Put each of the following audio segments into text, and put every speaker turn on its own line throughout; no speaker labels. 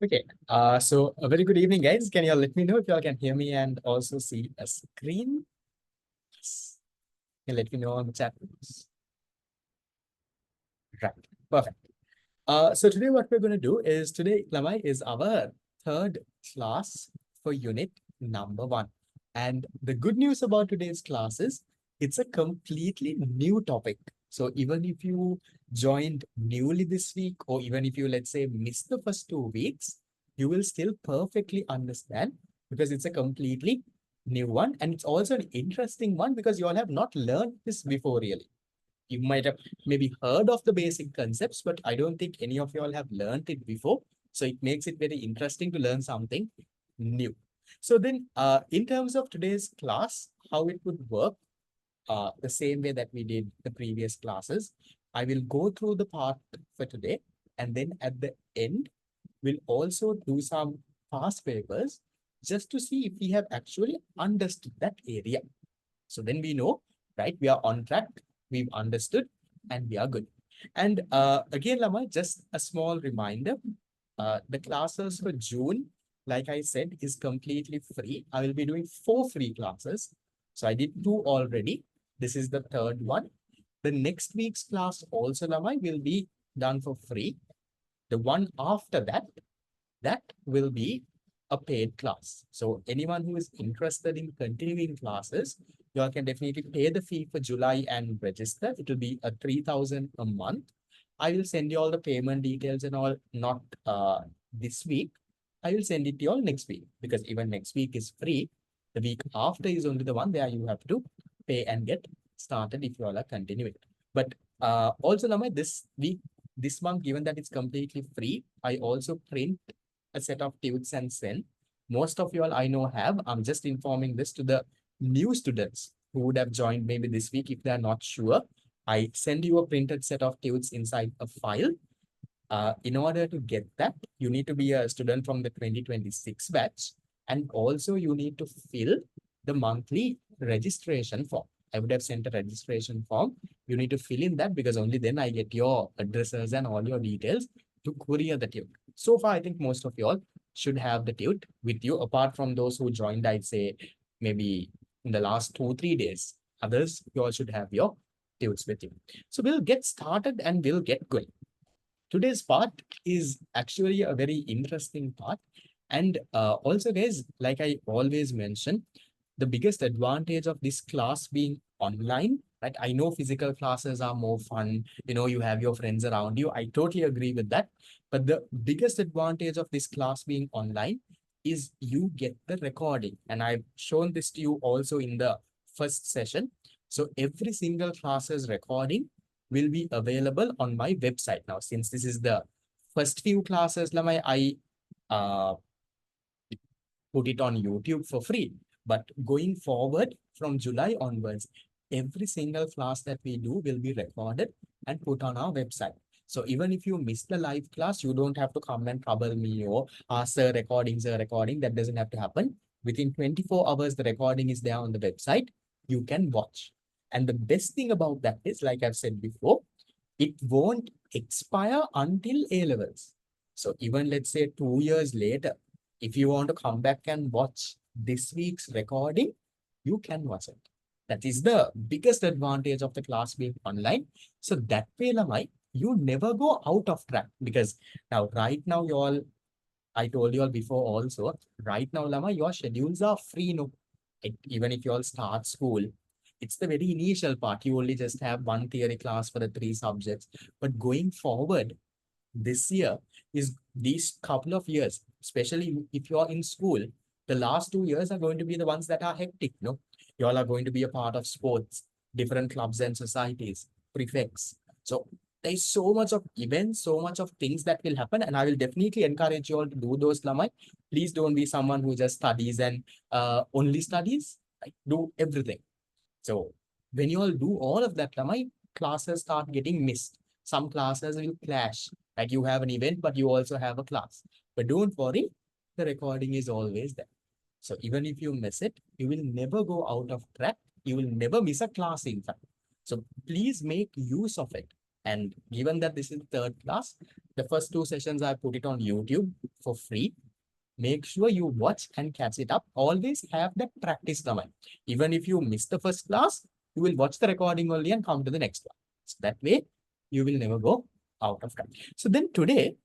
Okay, so a very good evening, guys. Can you all let me know if you all can hear me and also see a screen? Yes. Can let me know on the chat, please. Right, perfect. So today what we're going to do is today, Lamai, is our third class for unit number 1. And the good news about today's class is it's a completely new topic. So even if you joined newly this week, or even if you, let's say, missed the first 2 weeks, you will still perfectly understand because it's a completely new one. And it's also an interesting one because you all have not learned this before, really. You might have maybe heard of the basic concepts, but I don't think any of you all have learned it before. So it makes it very interesting to learn something new. So then in terms of today's class, how it would work, the same way that we did the previous classes, I will go through the part for today. And then at the end, we'll also do some past papers just to see if we have actually understood that area. So then we know, right? We are on track, we've understood, and we are good. And again, Lama, just a small reminder, the classes for June, like I said, is completely free. I will be doing 4 free classes. So I did 2 already. This is the third one. The next week's class also, Lama, will be done for free. The one after that, that will be a paid class. So anyone who is interested in continuing classes, you all can definitely pay the fee for July and register. It will be a 3,000 a month. I will send you all the payment details and all, not this week. I will send it to you all next week because even next week is free. The week after is only the one where you have to pay and get started if you all are continuing. But also, Lamai, this week, this month, given that it's completely free, I also print a set of tudes and send. Most of you all I know have. I'm just informing this to the new students who would have joined maybe this week if they're not sure. I send you a printed set of tudes inside a file. In order to get that, you need to be a student from the 2026 batch. And also you need to fill the monthly registration form. I would have sent a registration form. You need to fill in that because only then I get your addresses and all your details to courier the tute. So far, I think most of you all should have the tute with you, apart from those who joined, I'd say, maybe in the last 2, 3 days. Others, you all should have your tutes with you. So we'll get started and we'll get going. Today's part is actually a very interesting part. And also, guys, like I always mention, the biggest advantage of this class being online, right? I know physical classes are more fun. You have your friends around you. I totally agree with that. But the biggest advantage of this class being online is you get the recording. And I've shown this to you also in the first session. So every single class's recording will be available on my website now. Since this is the first few classes, Lamai, I uh, put it on YouTube for free. But going forward from July onwards, every single class that we do will be recorded and put on our website. So even if you miss the live class, you don't have to come and trouble me or ask sir, recording, sir, recording. That doesn't have to happen. Within 24 hours, the recording is there on the website. You can watch. And the best thing about that is, like I've said before, it won't expire until A levels. So even let's say 2 years later, if you want to come back and watch this week's recording, you can watch it. That is the biggest advantage of the class being online. So that way, Lamai, you never go out of track because now, right now, you all, I told you all before also, right now, Lama, your schedules are free. No, even if you all start school, it's the very initial part. You only just have one theory class for the 3 subjects. But going forward, this year is these couple of years, especially if you're in school, the last 2 years are going to be the ones that are hectic. No, you all are going to be a part of sports, different clubs and societies, prefects. So there's so much of events, so much of things that will happen, and I will definitely encourage you all to do those, Lamai. Please don't be someone who just studies and only studies. Right? Do everything. So when you all do all of that, Lamai, classes start getting missed. Some classes will clash. Like you have an event, but you also have a class. But don't worry, the recording is always there. So even if you miss it, you will never go out of track. You will never miss a class, in fact. So please make use of it. And given that this is third class, the first two sessions I put it on YouTube for free. Make sure you watch and catch it up. Always have that practice domain. Even if you miss the first class, you will watch the recording only and come to the next one. So that way, you will never go out of track. So then today,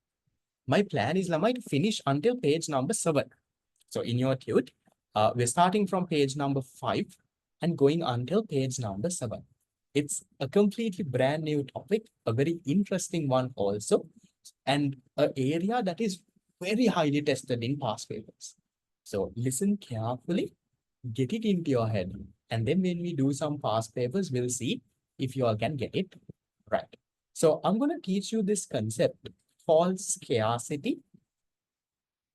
my plan is Lamai to finish until page number 7. So in your tute, we're starting from page number 5 and going until page number 7. It's a completely brand new topic, a very interesting one also, and an area that is very highly tested in past papers. So listen carefully, get it into your head, and then when we do some past papers, we'll see if you all can get it right. So I'm going to teach you this concept called scarcity,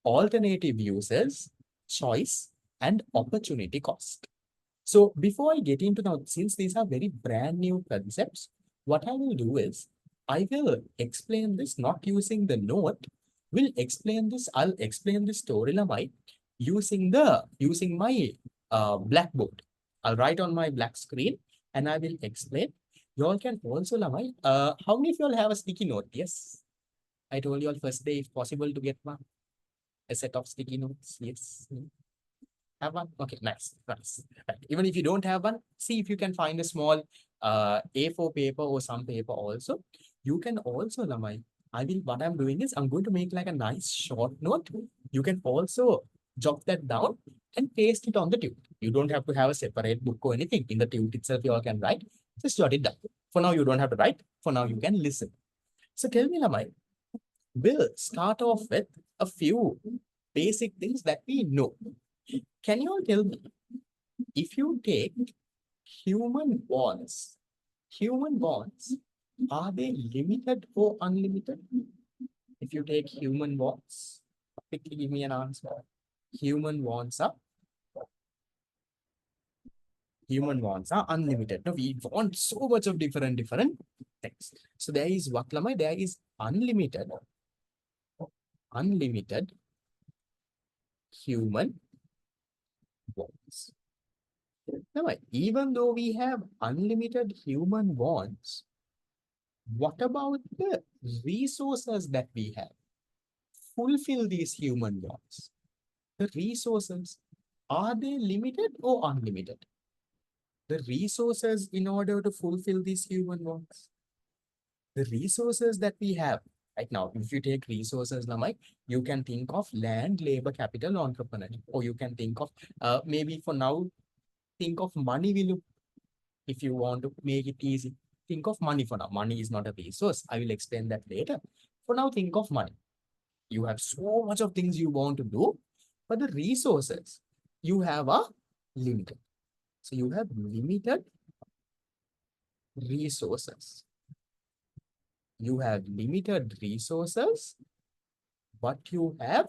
alternative uses, choice, and opportunity cost. So before I get into now, since these are very brand new concepts, what I will do is I will explain this not using the note. I'll explain this story Lamai using my blackboard. I'll write on my black screen and I will explain. You all can also Lamai. How many of you all have a sticky note? Yes. I told you all first day if possible to get one. A set of sticky notes. Yes. Have one? Okay, nice, nice. Right. Even if you don't have one, see if you can find a small A4 paper or some paper also. You can also, Lamai, what I'm doing is I'm going to make like a nice short note. You can also jot that down and paste it on the tube. You don't have to have a separate book or anything. In the tube itself, you all can write. Just jot it down. For now, you don't have to write. For now, you can listen. So tell me, Lamai, we'll start off with a few basic things that we know. Can you all tell me, if you take human bonds, are they limited or unlimited? If you take human bonds, quickly give me an answer. Human bonds are unlimited. No, we want so much of different things. So there is what, Lamai? There is unlimited human bonds. Now, even though we have unlimited human bonds, what about the resources that we have? Fulfill these human bonds. The resources, are they limited or unlimited? The resources in order to fulfill these human bonds. The resources that we have right now, if you take resources, Lamai, you can think of land, labor, capital, entrepreneurship, or you can think of, maybe for now, think of money, will if you want to make it easy. Think of money for now. Money is not a resource. I will explain that later. For now, think of money. You have so much of things you want to do, but the resources you have are limited. So you have limited resources. You have limited resources, but you have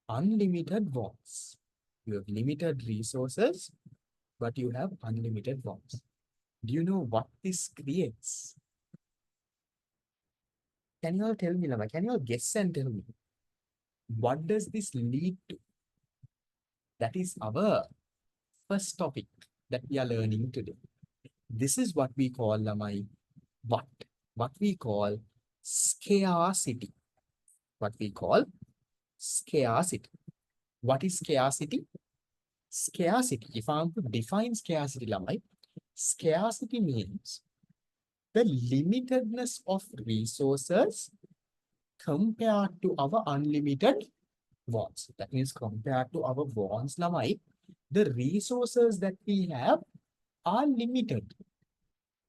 unlimited wants. You have limited resources, but you have unlimited wants. Do you know what this creates? Can you all tell me, Lama? Can you all guess and tell me? What does this lead to? That is our first topic that we are learning today. This is what we call, Lamai, what we call scarcity. What we call scarcity. What is scarcity? Scarcity, if I am to define scarcity, Lamai, scarcity means the limitedness of resources compared to our unlimited wants. That means compared to our wants, Lamai, the resources that we have are limited.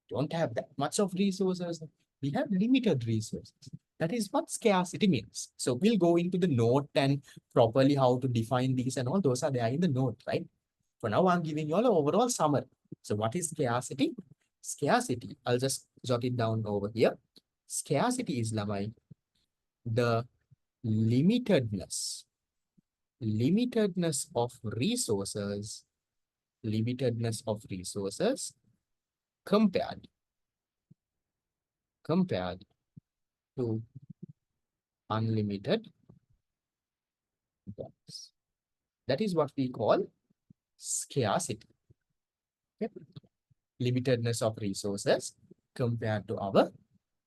Don't have that much of resources. We have limited resources. That is what scarcity means. So we'll go into the note and properly how to define these and all those are there in the note, right? For now, I'm giving you all an overall summary. So what is scarcity? Scarcity, I'll just jot it down over here. Scarcity is, Lamai, the limitedness of resources, compared to unlimited wants. That is what we call scarcity. Okay? Limitedness of resources compared to our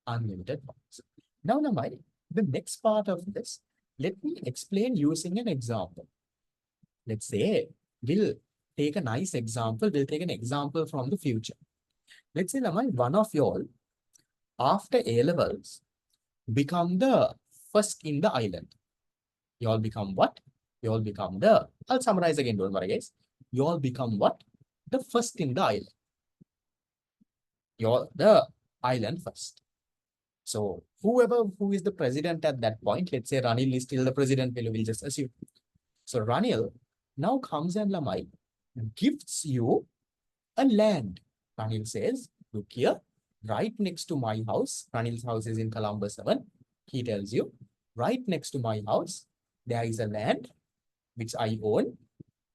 unlimited ones. Now, Namai, the next part of this, let me explain using an example. Let's say we'll take a nice example. We'll take an example from the future. Let's say, Namai, one of y'all, after A levels, become the first in the island. You all become what? You all become the, I'll summarize again, don't worry, guys. You all become what? The first in the island. You're the island first. So whoever who is the president at that point, let's say Ranil is still the president, we'll just assume. So Ranil now comes and Lamai gifts you a land. Ranil says, look here, right next to my house. Ranil's house is in Columbus 7. He tells you, right next to my house, there is a land which I own.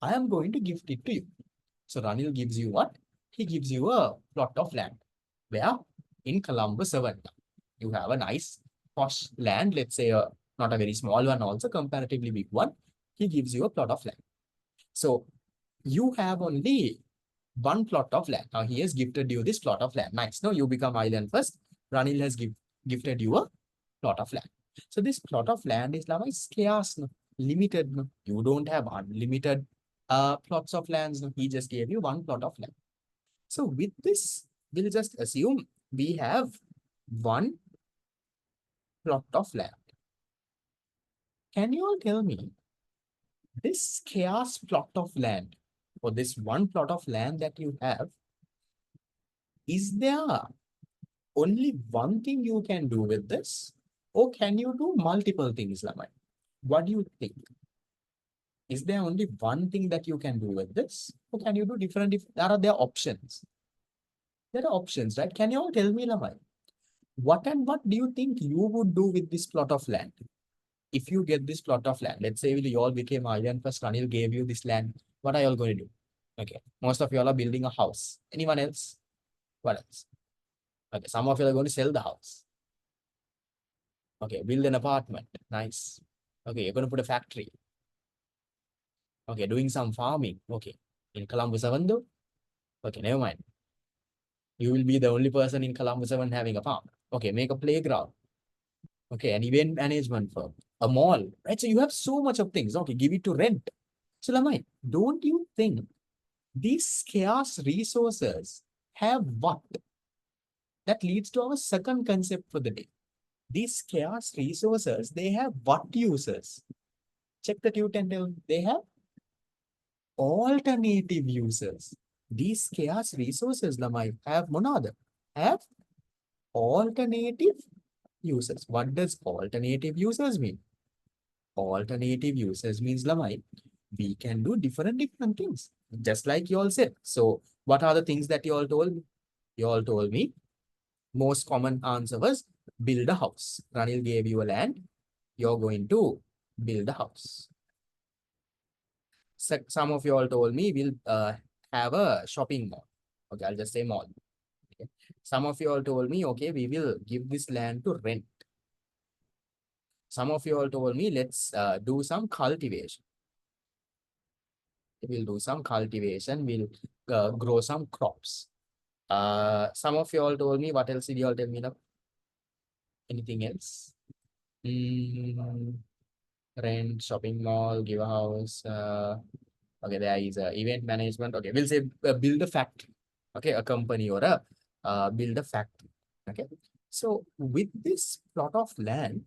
I am going to gift it to you. So Ranil gives you what? He gives you a plot of land. Where? In Columbus 7. You have a nice posh land, let's say not a very small one, also comparatively big one. He gives you a plot of land. So you have only one plot of land. Now he has gifted you this plot of land. Nice. Now you become island first. Ranil has gifted you a plot of land. So this plot of land is scarce, limited. You don't have unlimited plots of lands. He just gave you one plot of land. So with this, we'll just assume we have one plot of land. Can you all tell me this scarce plot of land, or this one plot of land that you have, is there only one thing you can do with this? Or can you do multiple things, Lamai? What do you think? Is there only one thing that you can do with this? Or can you do different, are there options? There are options, right? Can you all tell me, Lamai? What and what do you think you would do with this plot of land? If you get this plot of land, let's say you all became island first, Ranil gave you this land. What are you all going to do? Okay, most of you all are building a house. Anyone else? What else? Okay, some of you are going to sell the house. Okay, build an apartment. Nice. Okay, you're going to put a factory. Okay, doing some farming. Okay, in Columbus 7 though? Okay, never mind. You will be the only person in Columbus 7 having a farm. Okay, make a playground. Okay, an event management firm, a mall, right? So you have so much of things. Okay, give it to rent. So Lamai, don't you think these scarce resources have what? That leads to our second concept for the day. These scarce resources, they have what uses? Check the tutorial. They have alternative uses. These scarce resources, Lamai, have monada, have alternative uses. What does alternative uses mean? Alternative uses means, Lamai, we can do different things, just like you all said. So what are the things that you all told me? You all told me most common answer was build a house. Ranil gave you a land. You're going to build a house. So, some of you all told me we'll have a shopping mall. Okay, I'll just say mall. Okay. Some of you all told me, okay, we will give this land to rent. Some of you all told me, let's do some cultivation. We'll do some cultivation. We'll grow some crops. Some of you all told me, what else did you all tell me now? Anything else? Rent, shopping mall, give a house. Okay, there is event management. Okay, we'll say build a factory. Okay, a company or a build a factory. Okay, so with this plot of land,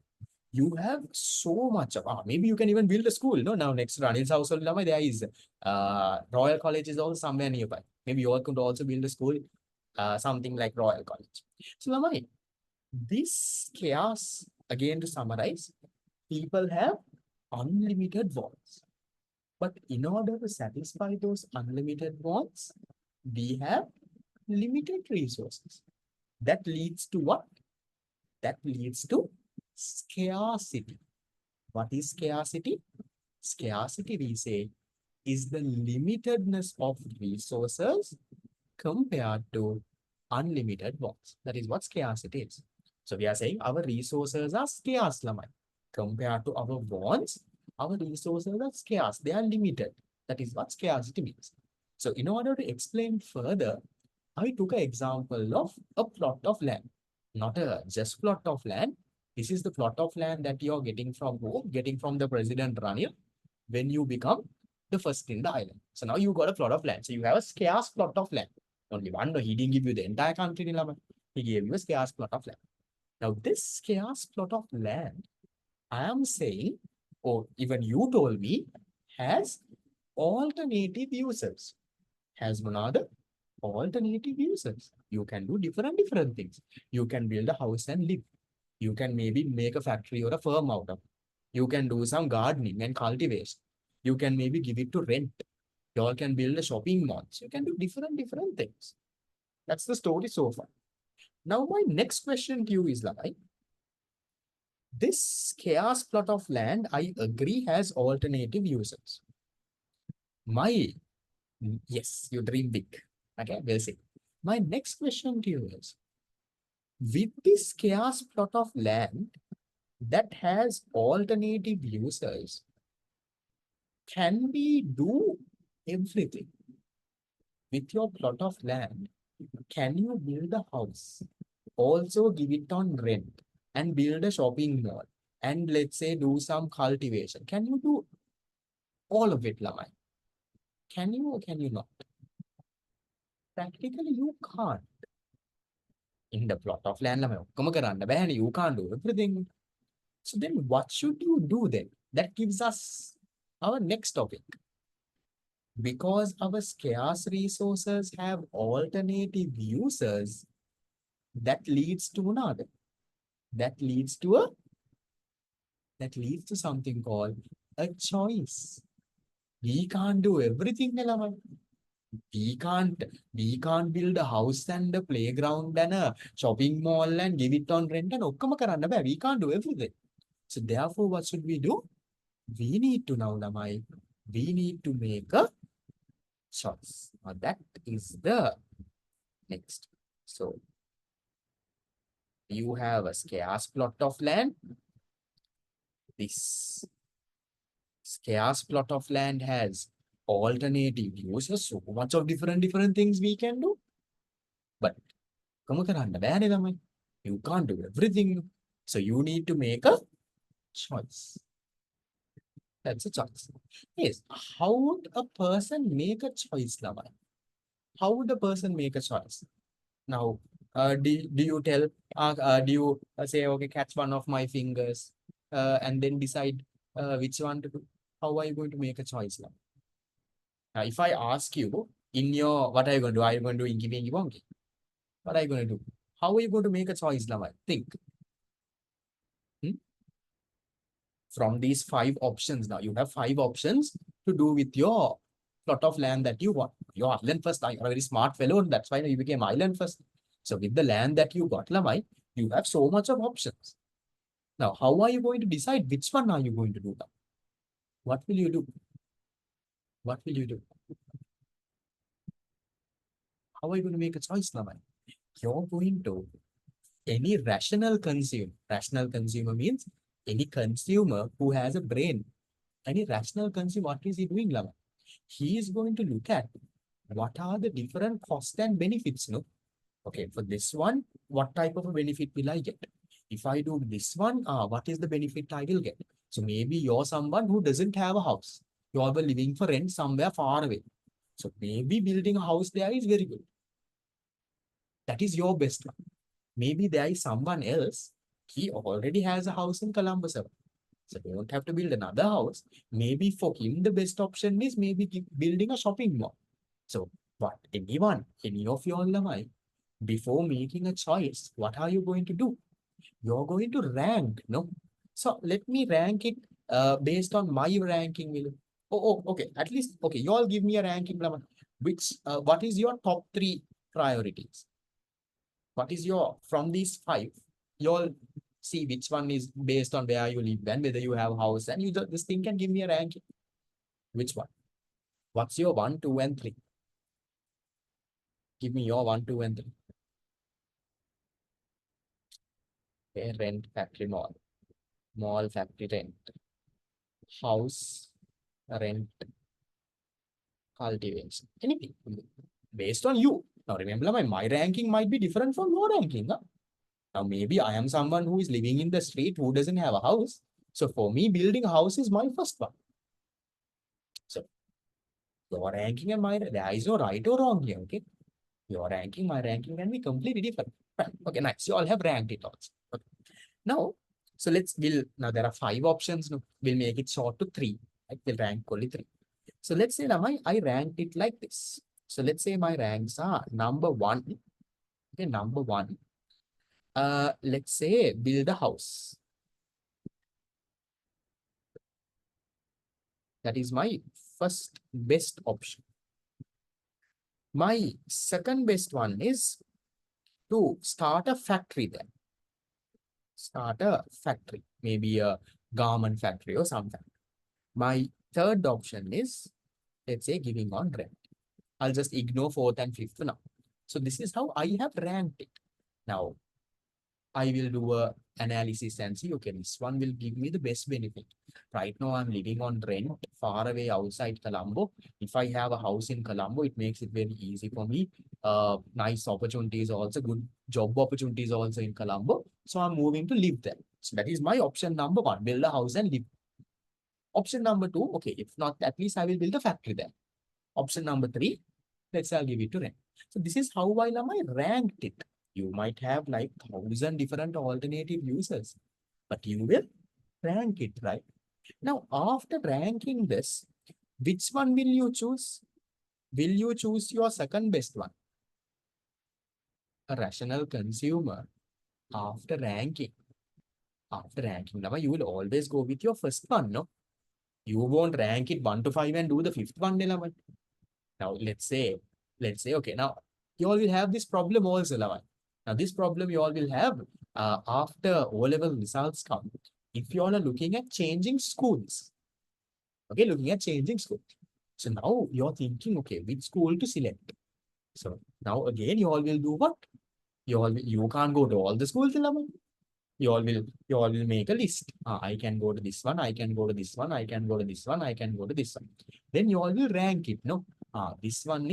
you have so much of, maybe you can even build a school. No, now next to Ranil's house, there is Royal College is also somewhere nearby. Maybe you all could also build a school, something like Royal College. So Lamai, this chaos, again to summarize, people have unlimited wants. But in order to satisfy those unlimited wants, we have limited resources. That leads to what? That leads to scarcity. What is scarcity? Scarcity, we say, is the limitedness of resources compared to unlimited wants. That is what scarcity is. So we are saying our resources are scarce, Lamai. Compared to our wants, our resources are scarce. They are limited. That is what scarcity means. So in order to explain further, I took an example of a plot of land. not a just plot of land. This is the plot of land that you're getting from who? Getting from the President Ranil when you become the first in the island. So now you got a plot of land. So you have a scarce plot of land. Only one. No, he didn't give you the entire country, Nilama. He gave you a scarce plot of land. Now this scarce plot of land, I am saying, or even you told me, has alternative uses. Has another alternative uses. You can do different things. You can build a house and live. You can maybe make a factory or a firm out of it. You can do some gardening and cultivation. You can maybe give it to rent. You all can build a shopping mall. So you can do different things. That's the story so far. Now my next question to you is like, this scarce plot of land, I agree, has alternative uses. Yes, you dream big. Okay, we'll see. My next question to you is, with this scarce plot of land that has alternative uses, can we do everything? With your plot of land, can you build a house, also give it on rent, and build a shopping mall, and let's say do some cultivation? Can you do all of it, Lamai? Can you or can you not? Practically, you can't. In the plot of land, Lamai, you can't do everything. So then what should you do then? That gives us our next topic. Because our scarce resources have alternative uses, that leads to another. That leads to something called a choice. We can't do everything, Nelaman. We can't build a house and a playground and a shopping mall and give it on rent and okkama karanna bෑ. We can't do everything. So therefore, what should we do? We need to now, Lamai, we need to make a choice. Now that is the next. So you have a scarce plot of land. This scarce plot of land has alternative uses, so much of different things we can do. But you can't do everything. So you need to make a choice. That's a choice. Yes. How would a person make a choice, Lamai? How would a person make a choice? Now, do you tell, do you say, okay, catch one of my fingers and then decide which one to do? How are you going to make a choice now? Now, if I ask you in your, what are you going to do? Are you going to do inky pinky wonky? What are you going to do? How are you going to make a choice, Lamai? Think. From these 5 options now, you have 5 options to do with your plot of land that you want. Your island first, you're a very smart fellow, that's why you became island first. So with the land that you got, Lamai, you have so much of options. Now, how are you going to decide which one are you going to do now? What will you do? What will you do? How are you going to make a choice, Lamai? You're going to, any rational consumer means any consumer who has a brain, any rational consumer, what is he doing, Lamai? He is going to look at what are the different costs and benefits, no? Okay, for this one, what type of a benefit will I get? If I do this one, what is the benefit I will get? So maybe you're someone who doesn't have a house. You're living for rent somewhere far away. So maybe building a house there is very good. That is your best one. Maybe there is someone else, he already has a house in Columbus. So they don't have to build another house. Maybe for him, the best option is maybe building a shopping mall. So what, any of you all, Lamai, before making a choice, what are you going to do? You're going to rank, no? So let me rank it based on my ranking. Okay. At least, okay, you all give me a ranking, Lamai. What is your top 3 priorities? What is your, from these 5, you all see which one is based on where you live and whether you have a house, and you this thing can give me a ranking. Which one? What's your 1, 2, and 3? Give me your 1, 2, and 3. Okay, rent, factory, mall. Mall, factory, rent. House, rent, cultivation. Anything. Based on you. Now remember, my ranking might be different from your ranking. Huh? Now, maybe I am someone who is living in the street who doesn't have a house. So for me, building a house is my first one. So your ranking and my, there is no right or wrong here, okay? Your ranking, my ranking can be completely different. Right. Okay, nice. You all have ranked it also. Okay. Now, so now there are 5 options. No, we'll make it short to 3. Right? We'll rank only 3. So let's say now I ranked it like this. So let's say my ranks are number 1. Okay, number 1. Let's say build a house. That is my first best option. My second best one is to start a factory there. Start a factory, maybe a garment factory or something. My third option is, let's say, giving on rent. I'll just ignore fourth and fifth now. So this is how I have ranked it. Now, I will do a analysis and see, okay, this one will give me the best benefit. Right now, I'm living on rent far away outside Colombo. If I have a house in Colombo, it makes it very easy for me. Nice opportunities also, good job opportunities also in Colombo. So I'm moving to live there. So that is my option number 1, build a house and live. Option number 2, okay, if not, at least I will build a factory there. Option number 3, let's say I'll give it to rent. So this is how I ranked it. You might have like 1,000 different alternative users, but you will rank it, right? Now, after ranking this, which one will you choose? Will you choose your second best one? A rational consumer, after ranking, now you will always go with your first one, no? You won't rank it 1 to 5 and do the fifth one, 11. Now, let's say, okay, now you all will have this problem also, Lavan. Now, this problem you all will have after O-level results come. If you all are looking at changing schools, okay, looking at changing schools. So now you're thinking, okay, which school to select? So now again, you all will do what? You can't go to all the schools, Lavan. You all will make a list. I can go to this one, I can go to this one, I can go to this one, I can go to this one. Then you all will rank it. No, this one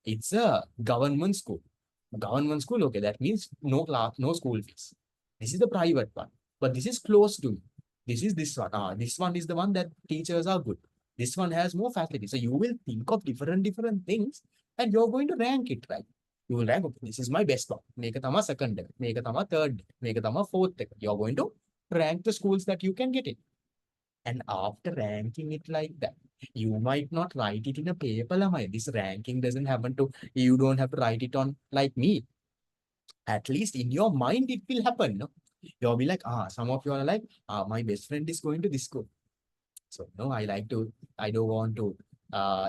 it's a government school. Government school, okay, that means no class, no school fees. This is the private one, but this is close to me. This is this one. This one is the one that teachers are good. This one has more facilities. So you will think of different things and you're going to rank it, right? You will rank, okay, this is my best one. Make a tama second, make a tama third, make a tama fourth. You're going to rank the schools that you can get in. And after ranking it like that, you might not write it in a paper. This ranking doesn't happen to, you don't have to write it on like me. At least in your mind, it will happen. No? You'll be like, some of you are like, my best friend is going to this school. So, no, I don't want to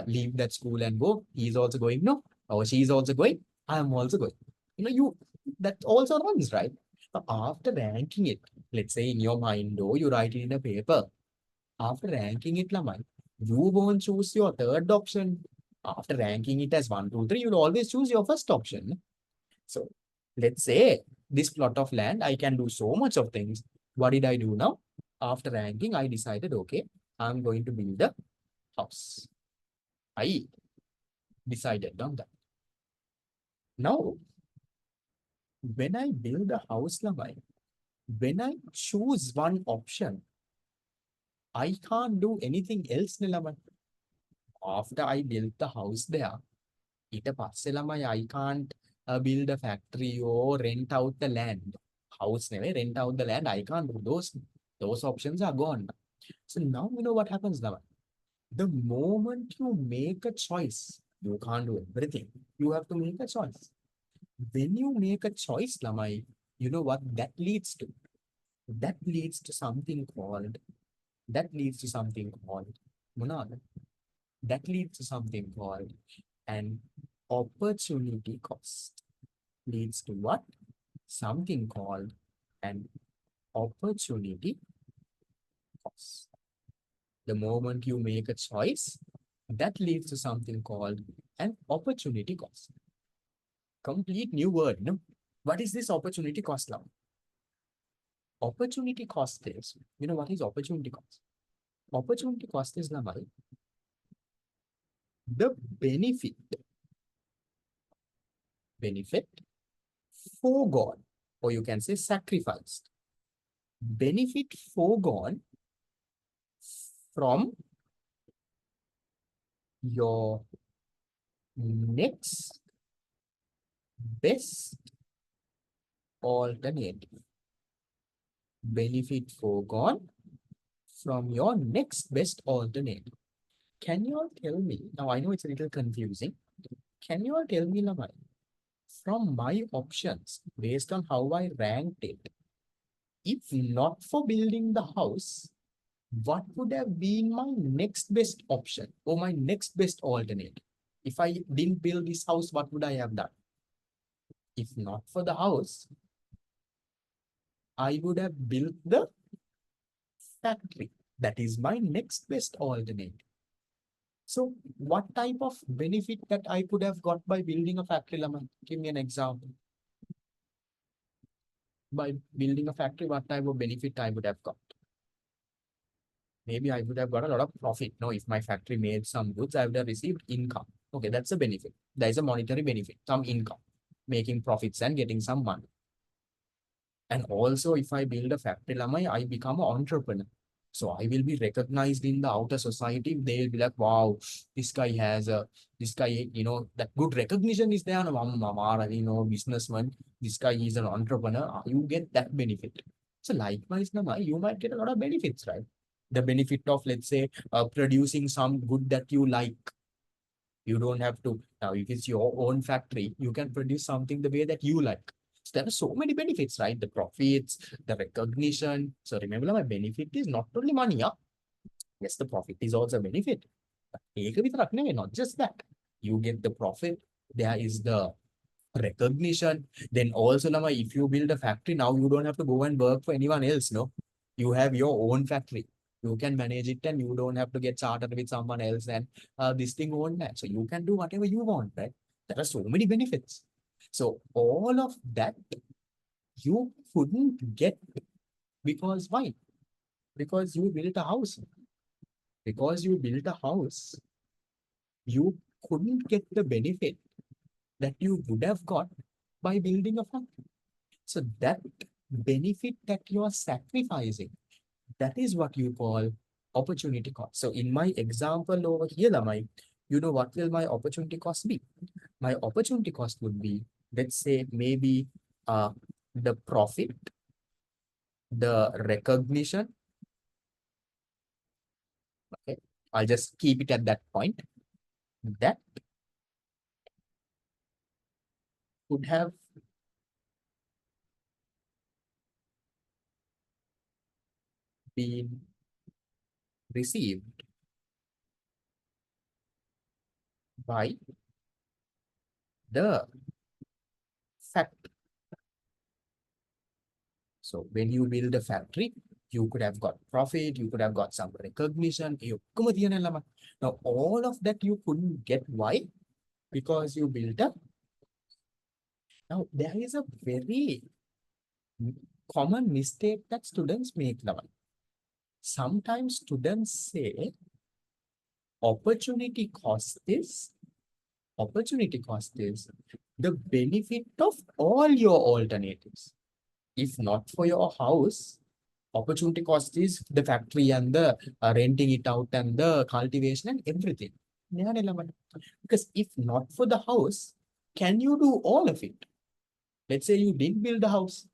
leave that school and go. He's also going, no, or she's also going. I'm also going. That also runs, right? But after ranking it, let's say in your mind, though, you write it in a paper. After ranking it, you won't choose your third option. After ranking it as 1, 2, 3, you'll always choose your first option. So let's say this plot of land, I can do so much of things. What did I do now? After ranking, I decided, okay, I'm going to build a house. I decided on that. Now, when I build a house, when I choose one option, I can't do anything else. After I built the house there, I can't build a factory or rent out the land. House never rent out the land. I can't do those. Those options are gone. So now you know what happens now. The moment you make a choice, you can't do everything. You have to make a choice. When you make a choice, Lamai, you know what that leads to? That leads to something called, that leads to something called, Munad, that leads to something called an opportunity cost. Leads to what? Something called an opportunity cost. The moment you make a choice, that leads to something called an opportunity cost. Complete new word, no? What is this opportunity cost now? Opportunity cost is, what is opportunity cost? Opportunity cost is now the benefit forgone. or you can say sacrificed. Benefit foregone from your next best alternative. Benefit foregone from your next best alternative. Can you all tell me? Now I know it's a little confusing. Can you all tell me, Lamai, from my options based on how I ranked it, if not for building the house, what would have been my next best option or my next best alternative? If I didn't build this house, what would I have done? If not for the house, I would have built the factory. That is my next best alternative. So what type of benefit that I could have got by building a factory, Laman? Give me an example. By building a factory, what type of benefit I would have got? Maybe I would have got a lot of profit. No, if my factory made some goods, I would have received income. Okay, that's a benefit. There is a monetary benefit, some income, making profits and getting some money. And also, if I build a factory, Lamai, I become an entrepreneur. So I will be recognized in the outer society. They'll be like, wow, this guy has a, this guy, that good recognition is there. Businessman, this guy is an entrepreneur. You get that benefit. So likewise, Lamai, you might get a lot of benefits, right? The benefit of, let's say, producing some good that you like. You don't have to, now if it's your own factory, you can produce something the way that you like. So there are so many benefits, right? The profits, the recognition. So remember, my benefit is not only money. Yeah? Yes, the profit is also a benefit. But not just that. You get the profit. There is the recognition. Then also, Lama, if you build a factory, now you don't have to go and work for anyone else, no? You have your own factory. You can manage it and you don't have to get chartered with someone else and this thing won't that. So you can do whatever you want, right? There are so many benefits. So all of that you couldn't get because why? Because you built a house. Because you built a house, you couldn't get the benefit that you would have got by building a factory. So that benefit that you are sacrificing, that is what you call opportunity cost. So in my example over here, Lamai, you know what will my opportunity cost be? My opportunity cost would be, let's say, maybe the profit, the recognition. Okay, I'll just keep it at that point. That could have been received by the factory. So when you build a factory, you could have got profit, you could have got some recognition. Now, all of that you couldn't get. Why? Because you built a. Now, there is a very common mistake that students make, Laman. Sometimes students say opportunity cost is the benefit of all your alternatives. If not for your house, opportunity cost is the factory and the renting it out and the cultivation and everything. Because if not for the house, can you do all of it? Let's say you didn't build a house.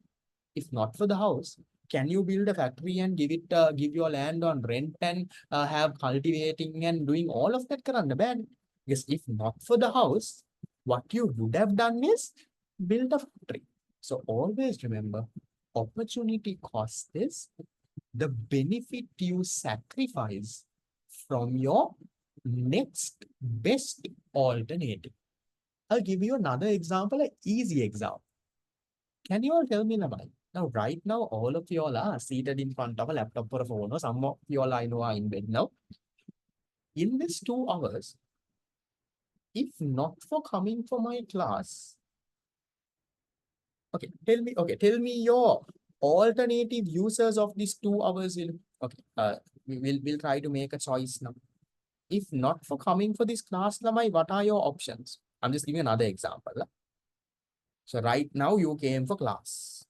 If not for the house, can you build a factory and give your land on rent and have cultivating and doing all of that? Bad. Because if not for the house, what you would have done is build a factory. So always remember, opportunity cost is the benefit you sacrifice from your next best alternative. I'll give you another example, an easy example. Can you all tell me, Nabai? Now, right now, all of you all are seated in front of a laptop or a phone, or some of you all I know are in bed now. In this 2 hours, if not for coming for my class, tell me your alternative users of these 2 hours. We'll try to make a choice now. If not for coming for this class, Lamai, what are your options? I'm just giving another example. So right now you came for class.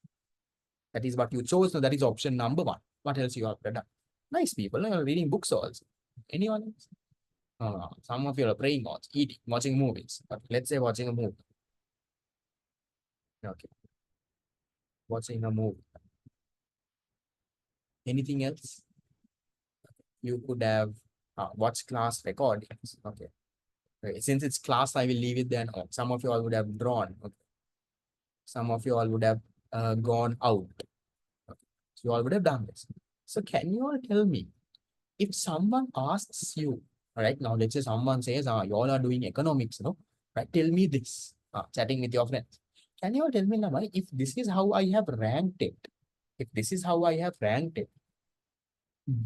That is what you chose. So that is option number one. What else you have done? Nice people are reading books also. Anyone else? Some of you are praying also, eating, watching movies. But let's say watching a movie. Okay, watching a movie. Anything else? You could have watched class recordings. Okay. Okay. Since it's class, I will leave it then. Some of you all would have drawn. Okay. Some of you all would have gone out. Okay. So you all would have done this. So can you all tell me, if someone asks you, right now, let's say someone says, you all are doing economics, no? Right? Tell me this, chatting with your friends. Can you all tell me, Lamai, if this is how I have ranked it, if this is how I have ranked it,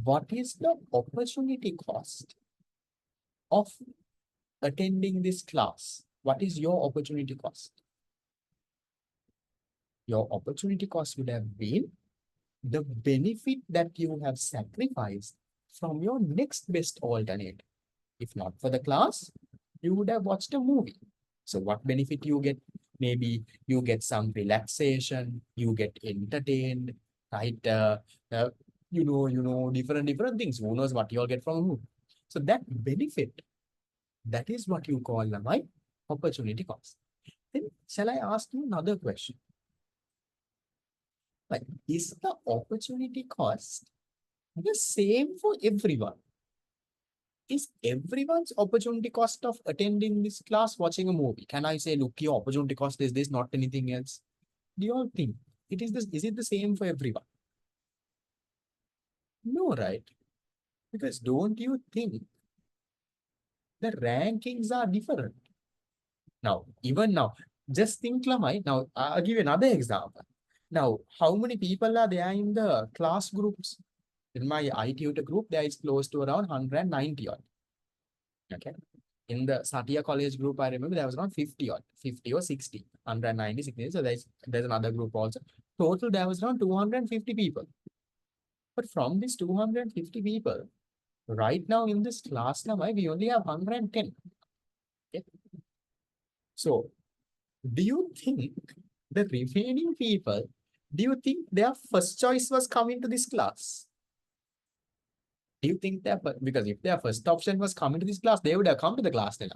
what is the opportunity cost of attending this class? What is your opportunity cost? Your opportunity cost would have been the benefit that you have sacrificed from your next best alternative. If not for the class, you would have watched a movie. So what benefit you get? Maybe you get some relaxation, you get entertained, right? Different things. Who knows what you'll get from a movie? So that benefit, that is what you call my opportunity cost. Then shall I ask you another question? Like, is the opportunity cost the same for everyone? Is everyone's opportunity cost of attending this class watching a movie? Can I say, look, your opportunity cost is this, not anything else? Do you all think it is this? Is it the same for everyone? No, right? Because don't you think the rankings are different? Now, even now, just think, Lamai. Now, I'll give you another example. Now, how many people are there in the class groups? In my iTutor group, there is close to around 190 odd. Okay. In the Satya College group, I remember there was around 50 odd, 50 or 60, 190, 60. So there's another group also. Total, there was around 250 people. But from these 250 people, right now in this class now, we only have 110. Okay. So do you think the remaining people, do you think their first choice was coming to this class? Do you think that, because if their first option was coming to this class, they would have come to the class now.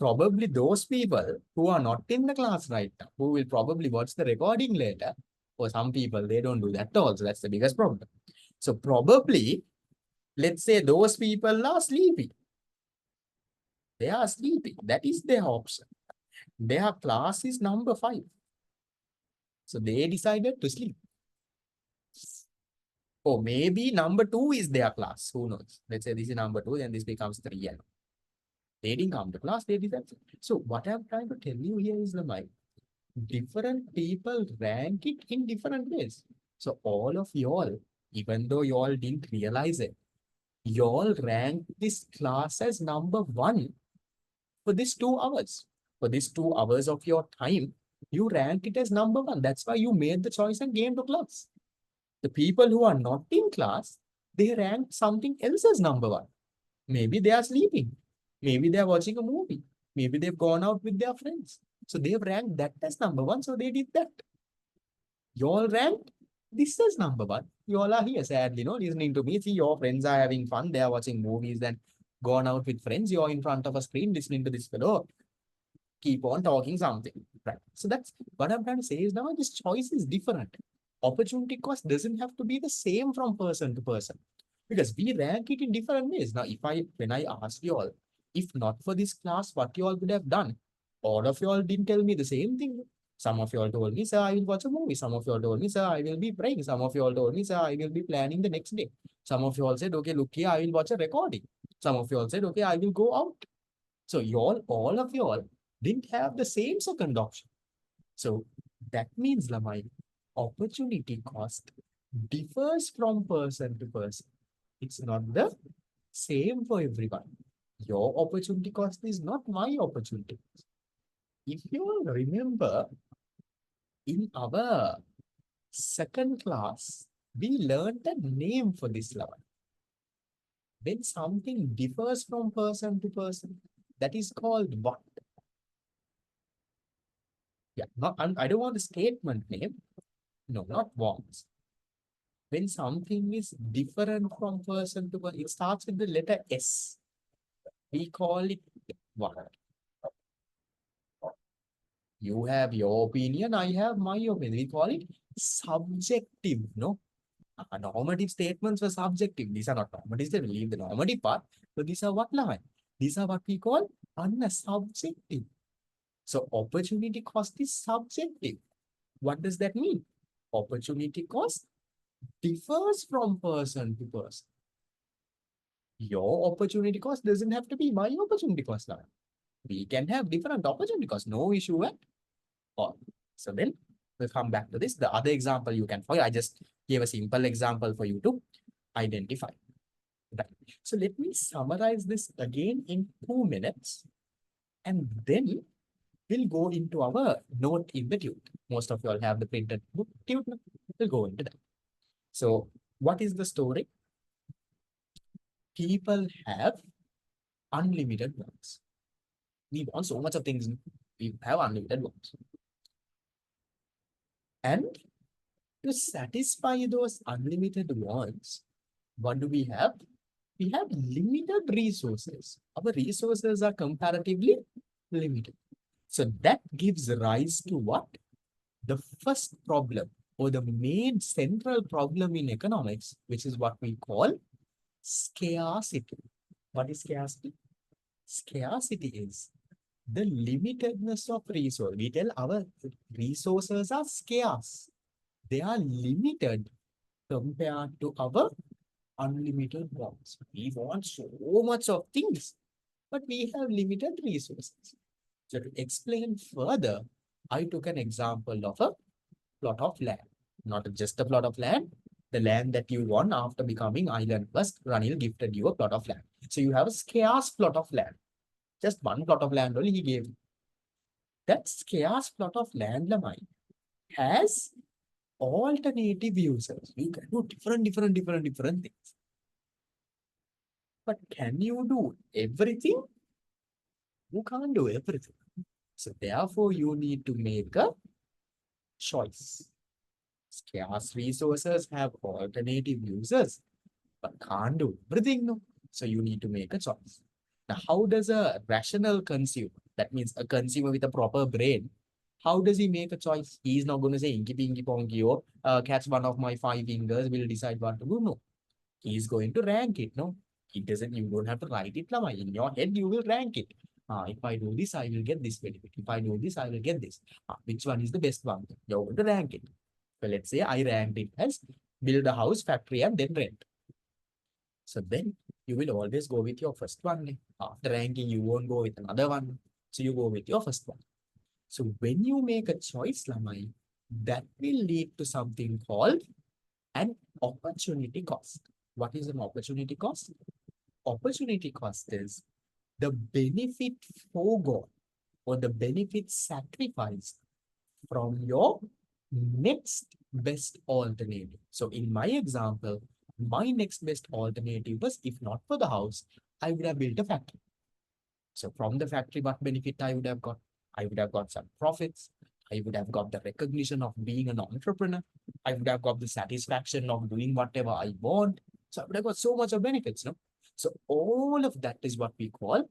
Probably those people who are not in the class right now, who will probably watch the recording later, for some people, they don't do that also. That's the biggest problem. So probably, let's say those people are sleeping. They are sleeping. That is their option. Their class is number 5. So they decided to sleep. Or maybe number 2 is their class. Who knows? Let's say this is number 2, then this becomes 3. And they didn't come to class, they decided. So what I'm trying to tell you here is, Lamai, different people rank it in different ways. So all of y'all, even though y'all didn't realize it, y'all ranked this class as number 1 for these 2 hours. For these 2 hours of your time, you ranked it as number 1. That's why you made the choice and came to class. The people who are not in class, they ranked something else as number 1. Maybe they are sleeping. Maybe they are watching a movie. Maybe they've gone out with their friends. So they've ranked that as number 1. So they did that. You all ranked this as number 1. You all are here sadly, listening to me. See, your friends are having fun. They are watching movies, then gone out with friends. You're in front of a screen listening to this fellow. Keep on talking something. Right. So that's what I'm trying to say is now this choice is different. Opportunity cost doesn't have to be the same from person to person, because we rank it in different ways. Now, when I asked you all, if not for this class, what you all would have done? All of you all didn't tell me the same thing. Some of you all told me, sir, I will watch a movie. Some of you all told me, sir, I will be praying. Some of you all told me, sir, I will be planning the next day. Some of you all said, okay, look here, I will watch a recording. Some of you all said, okay, I will go out. So all of you all didn't have the same second option. So that means, Lamai, opportunity cost differs from person to person. It's not the same for everyone. Your opportunity cost is not my opportunity cost. If you all remember, in our second class, we learned a name for this level. When something differs from person to person, that is called what? Yeah, I don't want the statement name. No, not wants. When something is different from person to person, it starts with the letter S. We call it what? You have your opinion, I have my opinion. We call it subjective, no? Normative statements were subjective. These are not normative statements. Leave the normative part. So these are what, Lavai? These are what we call subjective. So opportunity cost is subjective. What does that mean? Opportunity cost differs from person to person. Your opportunity cost doesn't have to be my opportunity cost now. We can have different opportunity costs, no issue at all. So then we'll come back to this. The other example you can follow, I just gave a simple example for you to identify. Right. So let me summarize this again in 2 minutes, and then we'll go into our note in the tute. Most of you all have the printed book tute. We'll go into that. So what is the story? People have unlimited wants. We want so much of things. We have unlimited wants. And to satisfy those unlimited wants, what do we have? We have limited resources. Our resources are comparatively limited. So that gives rise to what? The first problem, or the main central problem in economics, which is what we call scarcity. What is scarcity? Scarcity is the limitedness of resource. We tell our resources are scarce. They are limited compared to our unlimited wants. We want so much of things, but we have limited resources. So to explain further, I took an example of a plot of land. Not just a plot of land, the land that you won after becoming Island Plus, Ranil gifted you a plot of land. So you have a scarce plot of land. Just one plot of land only he gave. That scarce plot of land, Lamai, has alternative uses. You can do different things. But can you do everything? You can't do everything. So therefore, you need to make a choice. Scarce resources have alternative uses, but can't do everything, no. So you need to make a choice. Now, how does a rational consumer, that means a consumer with a proper brain, how does he make a choice? He's not going to say inky pinky ponky or catch one of my 5 fingers, will decide what to do. No. He's going to rank it. No. It doesn't, you don't have to write it, Lama. In your head, you will rank it. If I do this, I will get this benefit. If I do this, I will get this. Which one is the best one? You're going to rank it. So let's say I ranked it as build a house, factory, and then rent. So then you will always go with your first one. After ranking, you won't go with another one. So you go with your first one. So when you make a choice, Lamai, that will lead to something called an opportunity cost. What is an opportunity cost? Opportunity cost is the benefit foregone or the benefit sacrificed from your next best alternative. So in my example, my next best alternative was, if not for the house, I would have built a factory. So from the factory, what benefit I would have got? I would have got some profits. I would have got the recognition of being an entrepreneur. I would have got the satisfaction of doing whatever I want. So I would have got so much of benefits, no? So all of that is what we call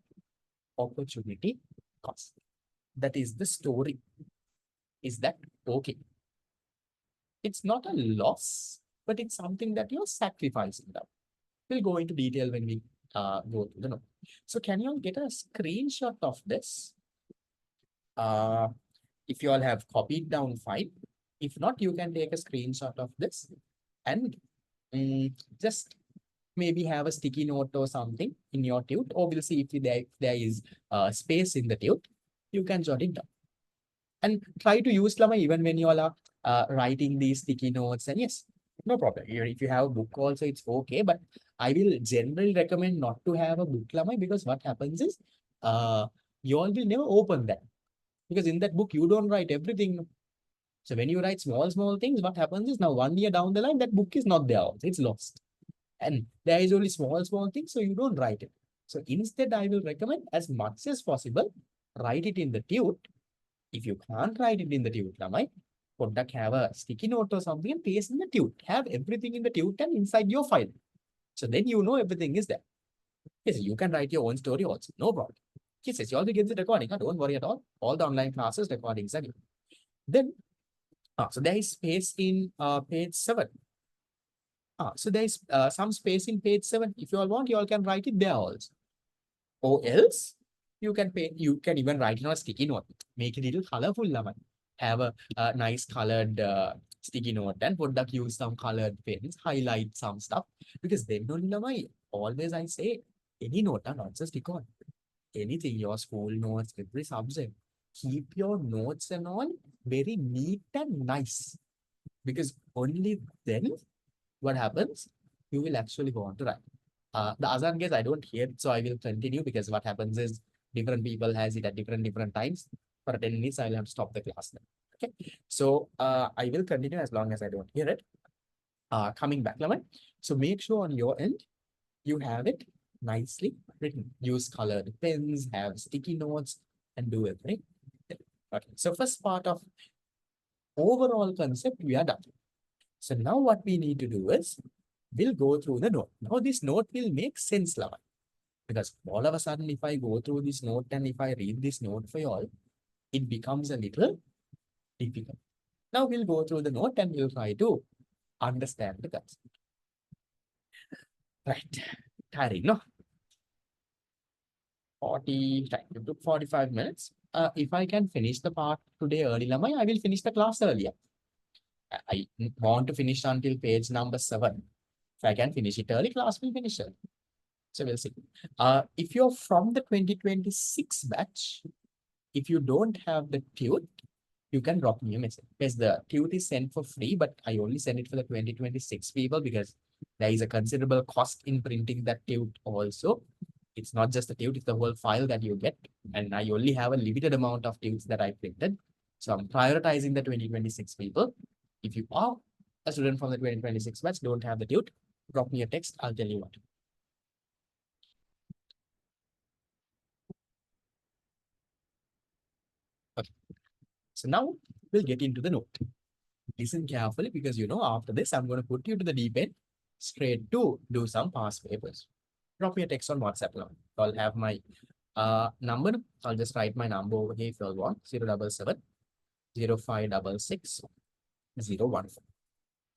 opportunity cost. That is the story. Is that okay? It's not a loss, but it's something that you're sacrificing now. We'll go into detail when we go to the note. So can you all get a screenshot of this? If you all have copied down, fine. If not, you can take a screenshot of this and just maybe have a sticky note or something in your tute, or we'll see if there is space in the tute. You can jot it down. And try to use Lama even when you all are writing these sticky notes. And yes, no problem. If you have a book also, it's okay. But I will generally recommend not to have a book, Lama, because what happens is you all will never open that. Because in that book, you don't write everything. So when you write small things, what happens is now 1 year down the line, that book is not there. It's lost. And there is only small things, so you don't write it. So instead, I will recommend as much as possible, write it in the tute. If you can't write it in the tute, Lamai, Product have a sticky note or something and paste in the tute. Have everything in the tute and inside your file. So then you know everything is there. Yes, you can write your own story also. No problem. Yes, you also get the recording. Don't worry at all. All the online classes recordings are given. Then, so there is space in page 7. So there is some space in page 7. If you all want, you all can write it there also. Or else, you can even write it on a sticky note. Make it a little colorful. Have a nice colored sticky note and product use some colored pens, highlight some stuff. Because then only always I say, any note, not just stick on. Anything, your school notes, every subject. Keep your notes and all very neat and nice. Because only then what happens, you will actually go on to write. The Azan case, I don't hear it, so I will continue because what happens is different people has it at different times. For 10 minutes, I'll have to stop the class then. Okay. So I will continue as long as I don't hear it. Coming back, Laman. So make sure on your end, you have it nicely written. Use colored pens, have sticky notes, and do everything. Okay. So first part of overall concept, we are done. So now what we need to do is, we'll go through the note. Now this note will make sense, Laman. Because all of a sudden, if I go through this note and if I read this note for you all, it becomes a little difficult. Now we'll go through the note and we'll try to understand the concept. Right. Tiring, no? 40, right. It took 45 minutes. If I can finish the part today early, Lamai, I will finish the class earlier. I want to finish until page number 7. If I can finish it early, class will finish early. So we'll see. If you're from the 2026 batch, if you don't have the tute, you can drop me a message. Because the tute is sent for free, but I only send it for the 2026 people because there is a considerable cost in printing that tute also. It's not just the tute, it's the whole file that you get. And I only have a limited amount of tutes that I printed. So I'm prioritizing the 2026 people. If you are a student from the 2026 batch, don't have the tute, drop me a text, I'll tell you what. Okay. So now we'll get into the note. Listen carefully because after this, I'm going to put you to the deep end straight to do some past papers. Drop me a text on WhatsApp now. I'll have my number. I'll just write my number over here if you want. 077 0566 014.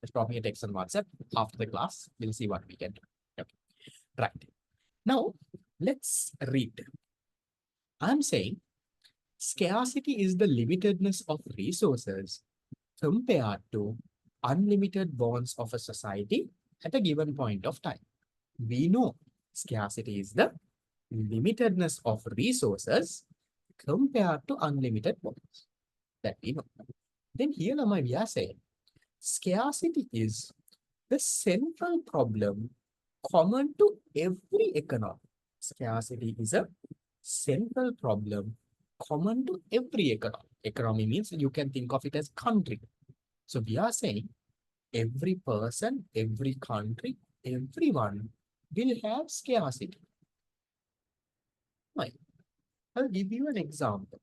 Just drop me a text on WhatsApp after the class. We'll see what we can do. Okay. Right. Now, let's read. I'm saying scarcity is the limitedness of resources compared to unlimited bonds of a society at a given point of time. We know scarcity is the limitedness of resources compared to unlimited bonds. That we know. Then here, we are saying scarcity is the central problem common to every economy. Scarcity is a central problem common to every economy. Economy means you can think of it as country. So we are saying every person, every country, everyone will have scarcity. Right. I'll give you an example.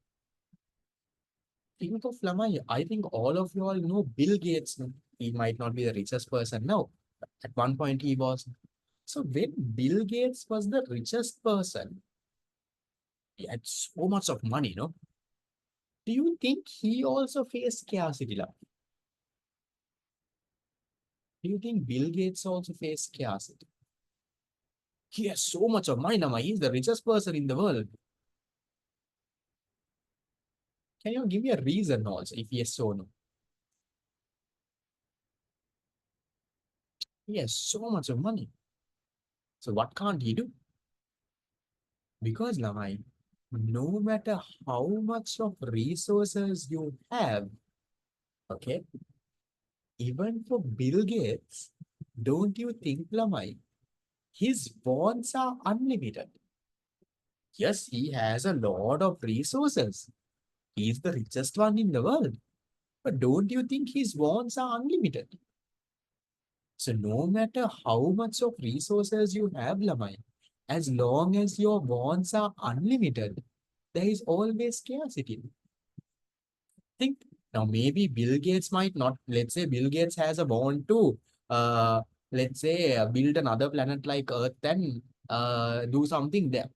Think of Lamai. I think all of you all know Bill Gates. No? He might not be the richest person now. But at one point he was. So when Bill Gates was the richest person, he had so much of money, no? Do you think he also faced scarcity? Do you think Bill Gates also faced scarcity? He has so much of money now. He's the richest person in the world. Can you give me a reason also, if yes or no? He has so much of money. So what can't he do? Because Lamai, no matter how much of resources you have, okay, even for Bill Gates, don't you think, Lamai, his wants are unlimited? Yes, he has a lot of resources. He's the richest one in the world. But don't you think his wants are unlimited? So no matter how much of resources you have, Lamai, as long as your wants are unlimited, there is always scarcity. Think Now, maybe Bill Gates might not, let's say Bill Gates has a bond to, uh, let's say, build another planet like Earth and do something there.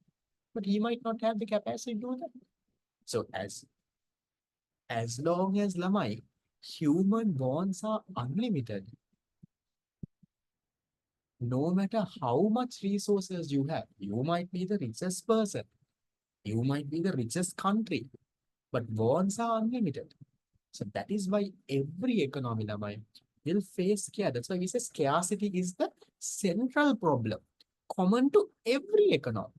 But he might not have the capacity to do that. So as long as Lamai, human bonds are unlimited, no matter how much resources you have, you might be the richest person, you might be the richest country, but bonds are unlimited. So that is why every economy, Lamai, will face scare. That's why we say scarcity is the central problem, common to every economy.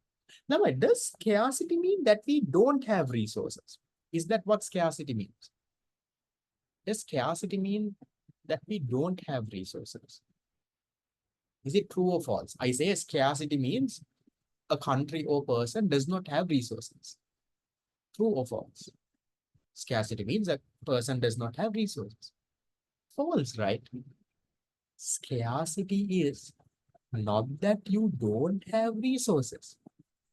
Lamai, does scarcity mean that we don't have resources? Is that what scarcity means? Does scarcity mean that we don't have resources? Is it true or false? I say scarcity means a country or person does not have resources. True or false? Scarcity means a person does not have resources. False, right? Scarcity is not that you don't have resources.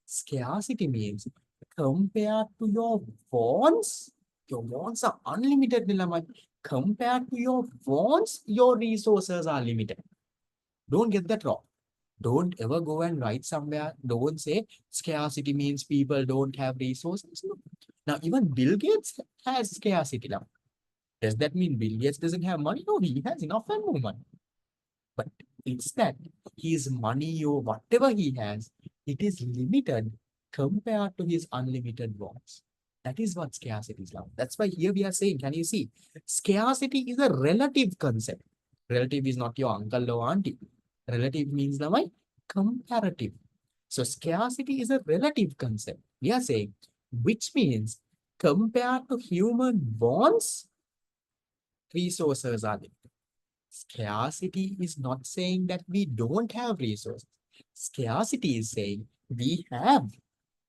Scarcity means compared to your wants are unlimited, Nilamai. Compared to your wants, your resources are limited. Don't get that wrong. Don't ever go and write somewhere. Don't say scarcity means people don't have resources. No. Now, even Bill Gates has scarcity now. Does that mean Bill Gates doesn't have money? No, he has enough and more money. But it's that his money or whatever he has, it is limited compared to his unlimited wants. That is what scarcity is now. That's why here we are saying, can you see? Scarcity is a relative concept. Relative is not your uncle or auntie. Relative means the why? Comparative. So scarcity is a relative concept. We are saying, which means compared to human wants, resources are limited. Scarcity is not saying that we don't have resources. Scarcity is saying we have,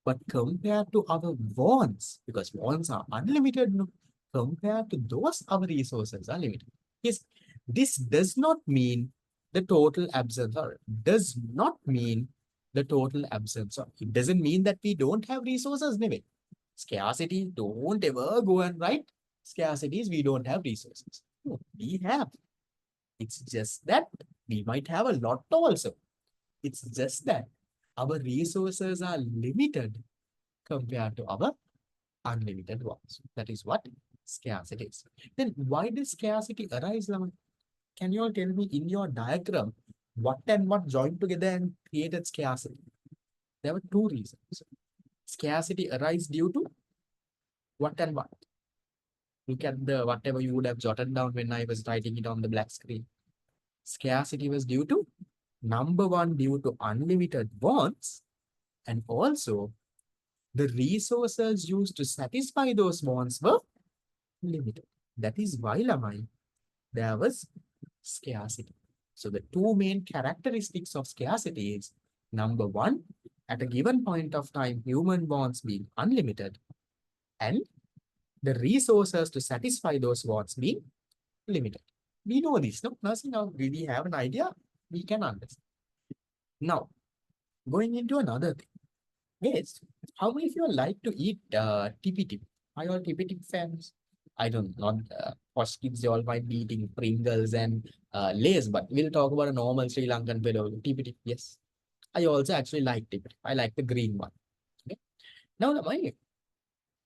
but compared to our wants, because wants are unlimited, no, compared to those, our resources are limited. Yes, this does not mean the total absence, or does not mean the total absence of. It doesn't mean that we don't have resources, never. Scarcity, don't ever go and write scarcity is we don't have resources. No, we have. It's just that we might have a lot also. It's just that our resources are limited compared to our unlimited ones. That is what scarcity is. Then why does scarcity arise, Laman? Can you all tell me in your diagram what and what joined together and created scarcity? There were two reasons. Scarcity arise due to what and what? Look at the whatever you would have jotted down when I was writing it on the black screen. Scarcity was due to number one, due to unlimited wants, and also the resources used to satisfy those wants were limited. That is why, Lamai, there was scarcity. So the two main characteristics of scarcity is number one, at a given point of time, human wants being unlimited, and the resources to satisfy those wants being limited. We know this, no? Now we have an idea, we can understand. Now, going into another thing. Yes, how many of you like to eat TPT? Are you all TPT fans? I don't know, not posh kids, they all might be eating Pringles and Lay's, but we'll talk about a normal Sri Lankan fellow, TPT. Yes, I also actually like TPT. I like the green one. Okay. Now,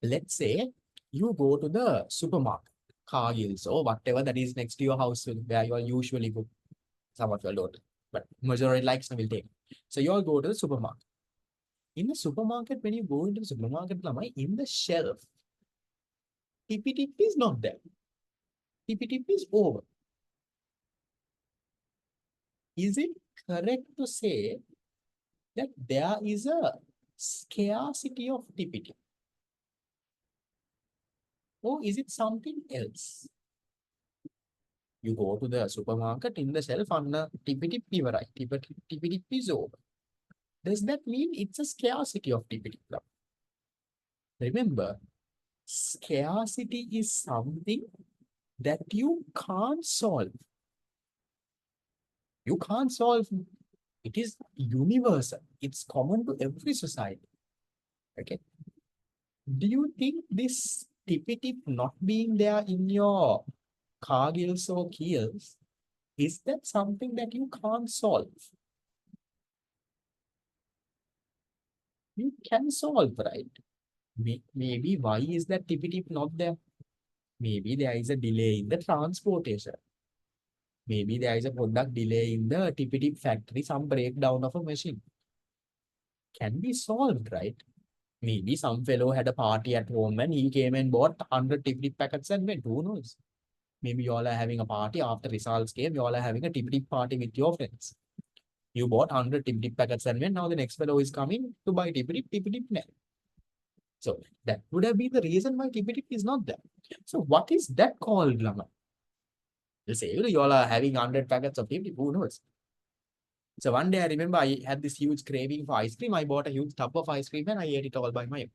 let's say you go to the supermarket, Cargill's or whatever that is next to your house where you all usually go. Some of you all don't, but majority likes will take. So you all go to the supermarket. In the supermarket, when you go into the supermarket, Lamai, in the shelf, TPTP is not there. TPTP is over. Is it correct to say that there is a scarcity of TPT? Or is it something else? You go to the supermarket, in the shelf under TPTP, right? TPTP is over. Does that mean it's a scarcity of TPT? Remember, scarcity is something that you can't solve. You can't solve. It is universal. It's common to every society. Okay. Do you think this tippy tip not being there in your Cargills or Kiels, is that something that you can't solve? You can solve, right? Maybe why is that tippy tip not there? Maybe there is a delay in the transportation. Maybe there is a product delay in the tippy tip factory, some breakdown of a machine. Can be solved, right? Maybe some fellow had a party at home and he came and bought 100 tippy tip packets and went. Who knows? Maybe you all are having a party after results came. You all are having a tippy tip party with your friends. You bought 100 tippy tip packets and went. Now the next fellow is coming to buy tippy tip now. So that would have been the reason why tippy tip is not there. So what is that called, Lama? They'll say, you all are having 100 packets of tippy tip. Who knows? So one day I remember I had this huge craving for ice cream. I bought a huge tub of ice cream and I ate it all by my own.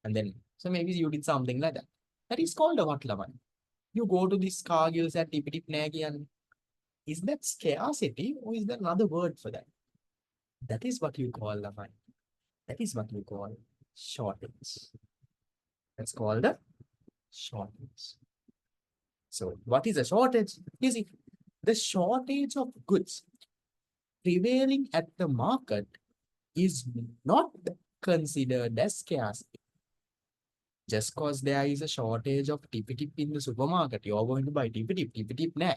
And then, so maybe you did something like that. That is called a what, Lama? You go to these Cargills and tippy tip naggy, and is that scarcity or is there another word for that? That is what you call, Lama. That is what you call shortage. That's called a shortage. So what is a shortage? You see, the shortage of goods prevailing at the market is not considered as scarcity. Just because there is a shortage of tippy tip in the supermarket, you're going to buy tippy tip now.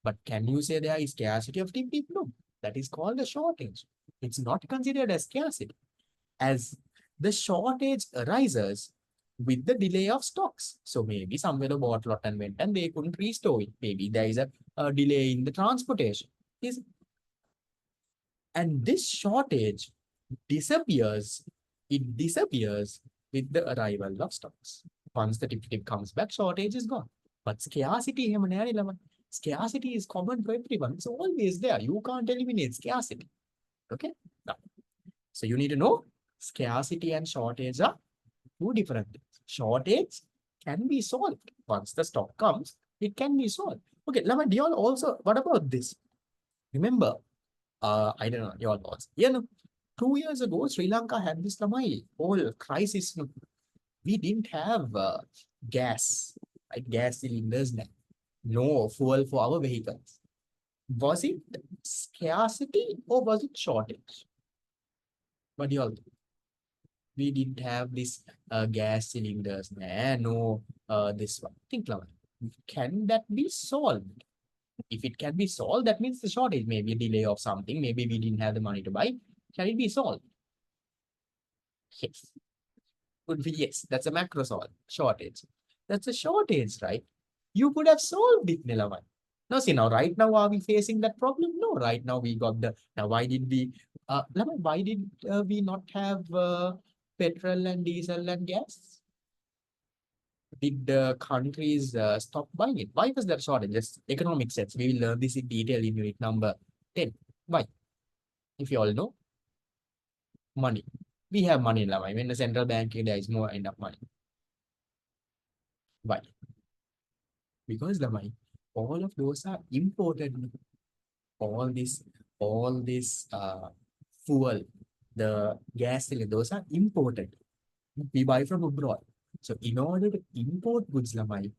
But can you say there is scarcity of tippy tip? No, that is called a shortage. It's not considered as scarcity, as the shortage arises with the delay of stocks. So maybe somewhere bought lot and went and they couldn't restore it. Maybe there is a delay in the transportation. And this shortage disappears. It disappears with the arrival of stocks. Once the tip comes back, shortage is gone. But scarcity, scarcity is common for everyone. It's always there. You can't eliminate scarcity. Okay? Now, so you need to know scarcity and shortage are two different things. Shortage can be solved. Once the stock comes, it can be solved. Okay, Lama, do you all also, what about this? Remember, I don't know your thoughts. Yeah, no, 2 years ago, Sri Lanka had this Lamai whole crisis. No, we didn't have gas, like gas cylinders, no fuel for our vehicles. Was it scarcity or was it shortage? What do you all think? We didn't have this gas cylinders, no, this one. Think, Lamai, can that be solved? If it can be solved, that means the shortage, maybe a delay of something, maybe we didn't have the money to buy. Can it be solved? Yes. Could be yes. That's a macro shortage. That's a shortage, right? You could have solved it, Nilavan. No, see now, right now, are we facing that problem? No, right now we got the, now why did we, Laman, why did we not have petrol and diesel and gas? Did the countries stop buying it? Why was there shortage? Just economic sense. We will learn this in detail in unit number 10. Why? If you all know, money. We have money now. I mean, the central bank, there is more enough money. Why? Because the money, all of those are imported. All this fuel, the gas cylinder, those are imported. We buy from abroad. So in order to import goods, Lamai,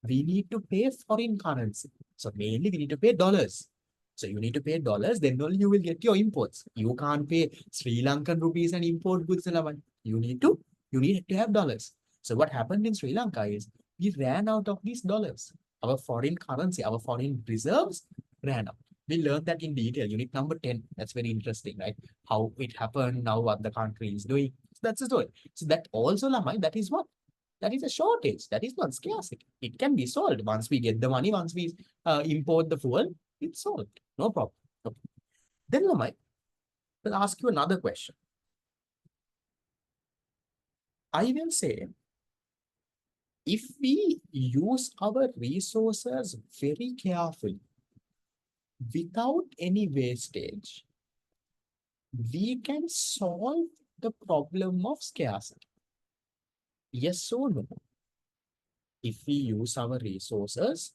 we need to pay foreign currency. So mainly we need to pay dollars. So you need to pay dollars, then only you will get your imports. You can't pay Sri Lankan rupees and import goods, Lamai. You need to have dollars. So what happened in Sri Lanka is we ran out of these dollars. Our foreign currency, our foreign reserves ran out. We learned that in detail. Unit number 10. That's very interesting, right? How it happened, now what the country is doing. So that's the story. So that also, Lamai, that is what? That is a shortage. That is not scarcity. It can be solved. Once we get the money, once we import the fuel, it's solved. No problem. Okay. Then, Lamai, I'll ask you another question. I will say, if we use our resources very carefully, without any wastage, we can solve the problem of scarcity. Yes or no? If we use our resources,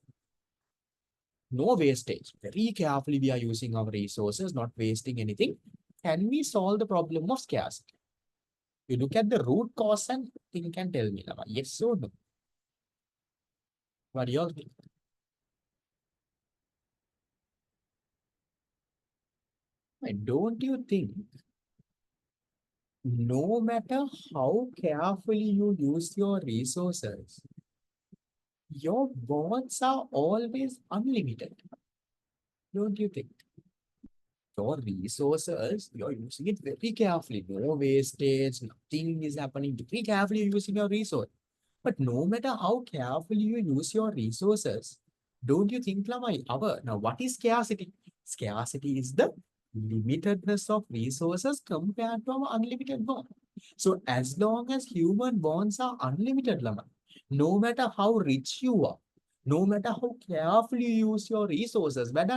no wastage, very carefully we are using our resources, not wasting anything, can we solve the problem of scarcity? You look at the root cause and think and tell me, Lama, yes or no? What do you all think? Don't you think no matter how carefully you use your resources, your wants are always unlimited? Don't you think? Your resources, you're using it very carefully. No wastage, nothing is happening. Very carefully using your resource. But no matter how carefully you use your resources, don't you think, Lamai, now what is scarcity? Scarcity is the limitedness of resources compared to our unlimited want. So as long as human wants are unlimited, Lamai, no matter how rich you are, no matter how carefully you use your resources, but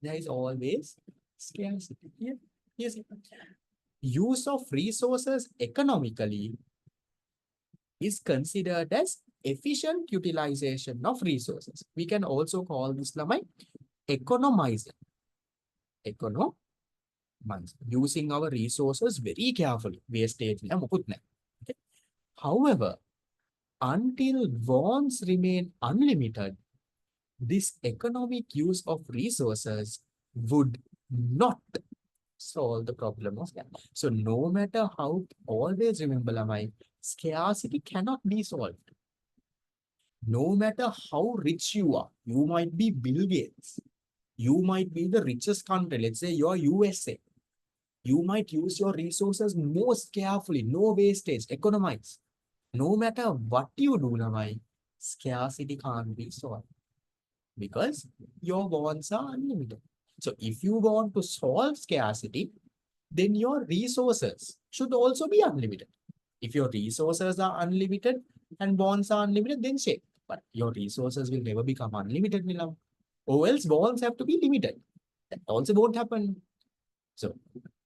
there is always scarcity. Yeah. Yes. Use of resources economically is considered as efficient utilization of resources. We can also call this lamai economizing. Economize. Using our resources very carefully. Wastage. Okay. However, until wants remain unlimited, this economic use of resources would not solve the problem of scarcity. So no matter how, always remember, Lamai, scarcity cannot be solved. No matter how rich you are, you might be Bill Gates, you might be the richest country, let's say you're USA. You might use your resources most carefully, no wastage, economize. No matter what you do, Lamai, scarcity can't be solved because your wants are unlimited. So if you want to solve scarcity, then your resources should also be unlimited. If your resources are unlimited and bonds are unlimited, then say, but your resources will never become unlimited, Milam. Or else bonds have to be limited. That also won't happen. So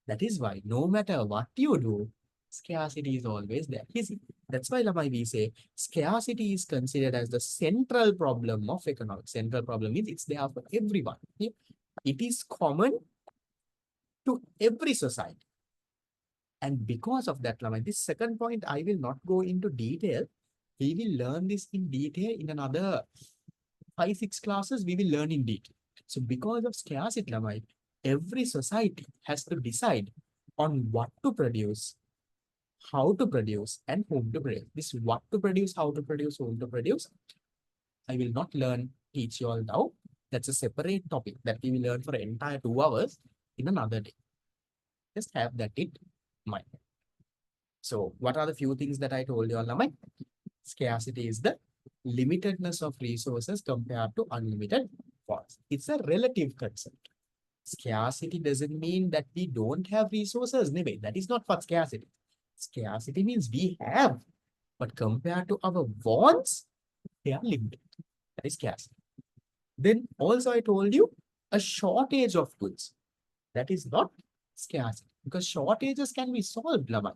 that is why no matter what you do, scarcity is always there. You see, that's why Lamai we say scarcity is considered as the central problem of economics. Central problem means it's there for everyone. It is common to every society. And because of that, Lamai, this second point, I will not go into detail. We will learn this in detail in another 5, 6 classes. We will learn in detail. So because of scarcity, Lamai, every society has to decide on what to produce, how to produce, and whom to produce. This what to produce, how to produce, whom to produce, I will not teach you all now. That's a separate topic that we will learn for an entire 2 hours in another day. Just have that in mind. So what are the few things that I told you all, Lamai? Scarcity is the limitedness of resources compared to unlimited funds. It's a relative concept. Scarcity doesn't mean that we don't have resources. No, that is not what scarcity. Scarcity means we have, but compared to our wants, they are limited. That is scarcity. Then also I told you a shortage of goods. That is not scarcity because shortages can be solved, Laman.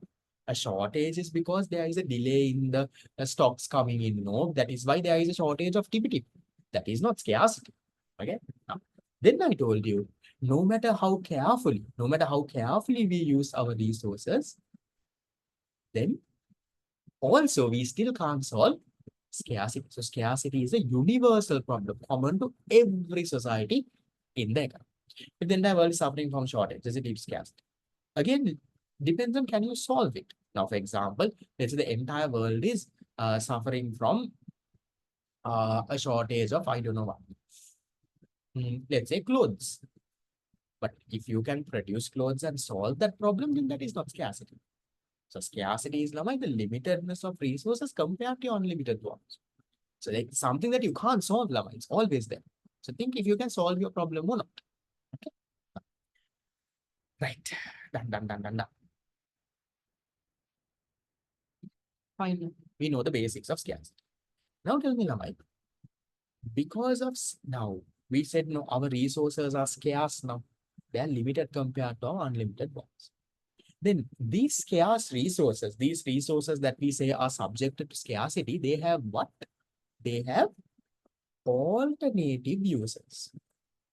A shortage is because there is a delay in the stocks coming in. No, that is why there is a shortage of TPT. That is not scarcity. Okay. Now, then I told you, no matter how carefully we use our resources, then also we still can't solve scarcity. So scarcity is a universal problem common to every society in the economy. If the entire world is suffering from shortage, does it lead to scarcity? Again, depends on can you solve it. Now, for example, let's say the entire world is suffering from a shortage of, I don't know what, let's say clothes. But if you can produce clothes and solve that problem, then that is not scarcity. So scarcity is like the limitedness of resources compared to unlimited ones. So like something that you can't solve, Lama, it's always there. So think if you can solve your problem or not. Okay. Right. Done. Fine. We know the basics of scarcity. Now tell me, Lama, because of now we said no, our resources are scarce now. They are limited compared to our unlimited ones. Then these scarce resources, these resources that we say are subjected to scarcity, they have what? They have alternative uses,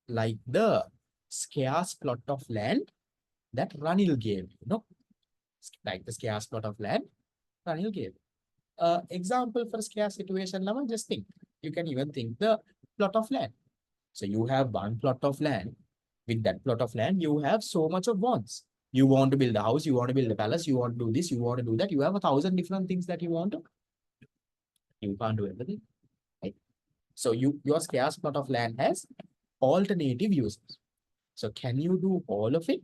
like the scarce plot of land that Ranil gave, like the scarce plot of land Ranil gave. Example for scarce situation, Lama, just think. You can even think the plot of land. So you have one plot of land. With that plot of land, you have so much of wants. You want to build a house, you want to build a palace, you want to do this, you want to do that. You have 1,000 different things that you want to. You can't do everything, right? So your scarce plot of land has alternative uses. So can you do all of it?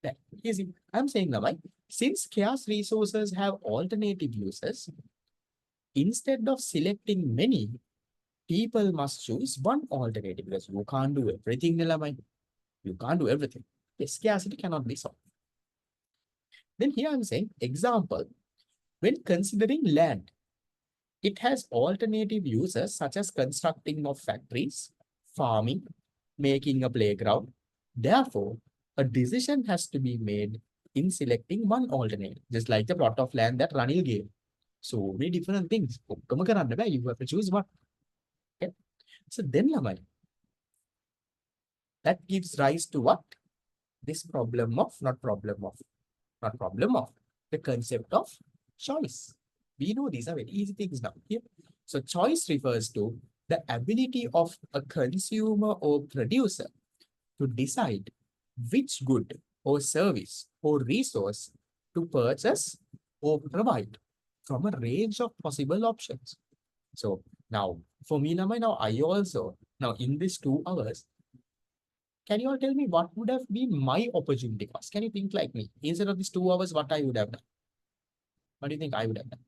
That easy. I'm saying now, right? Since scarce resources have alternative uses, instead of selecting many, people must choose one alternative because you can't do everything, Nilamai. You can't do everything. Yes, scarcity cannot be solved. Then here I'm saying, example, when considering land, it has alternative uses such as constructing of factories, farming, making a playground. Therefore, a decision has to be made in selecting one alternative, just like the plot of land that Ranil gave. So many different things. You have to choose one. Okay. So then, Lamai, that gives rise to what? This problem of, not problem of, not problem of, the concept of choice. We know these are very easy things now. Here. So choice refers to the ability of a consumer or producer to decide which good or service or resource to purchase or provide from a range of possible options. So now, for me, now I also, now in these 2 hours, can you all tell me what would have been my opportunity cost? Can you think like me? Instead of these 2 hours, what I would have done? What do you think I would have done?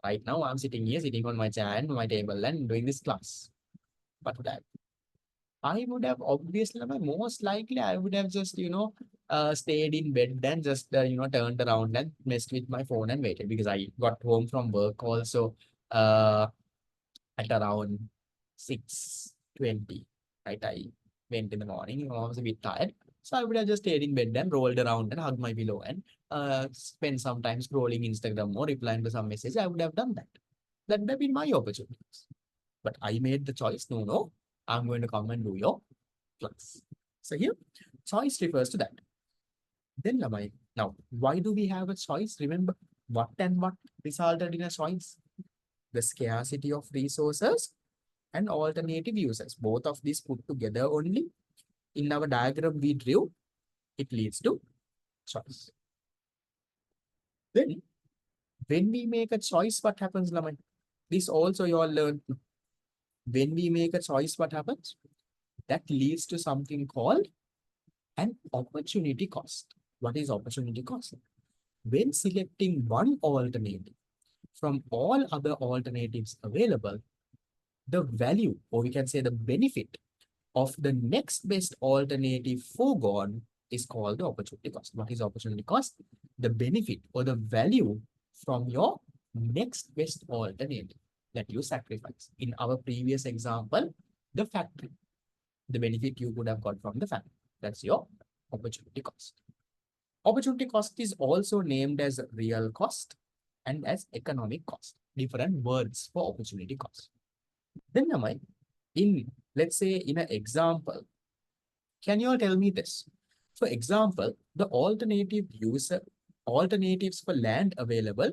Right now, I'm sitting here, sitting on my chair and my table and doing this class. What would I have? I would have obviously, most likely, I would have just, stayed in bed and just, turned around and messed with my phone and waited because I got home from work also at around 6:20. Right? I went in the morning, I was a bit tired. So I would have just stayed in bed and rolled around and hugged my pillow and spent some time scrolling Instagram or replying to some message. I would have done that. That would have been my opportunities. But I made the choice, no, I'm going to come and do your class. So here, choice refers to that. Then Lamai, now, why do we have a choice? Remember, what and what resulted in a choice? The scarcity of resources and alternative uses. Both of these put together only in our diagram we drew, it leads to choice. Then, when we make a choice, what happens, Lamai? This also you all learned. When we make a choice, what happens? That leads to something called an opportunity cost. What is opportunity cost? When selecting one alternative from all other alternatives available, the value, or we can say the benefit of the next best alternative foregone is called the opportunity cost. What is opportunity cost? The benefit or the value from your next best alternative that you sacrifice. In our previous example, the factory, the benefit you could have got from the factory. That's your opportunity cost. Opportunity cost is also named as real cost and as economic cost. Different words for opportunity cost. Then, Namai, let's say in an example, can you all tell me this? For example, the alternatives for land available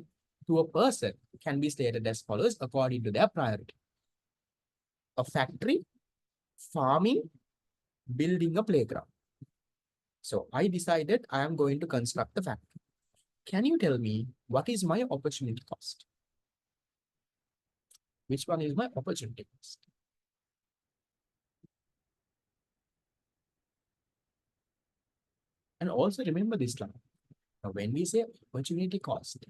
to a person can be stated as follows according to their priority. A factory, farming, building a playground. So I decided I am going to construct the factory. Can you tell me what is my opportunity cost? Which one is my opportunity cost? And also remember this line. Now, when we say opportunity cost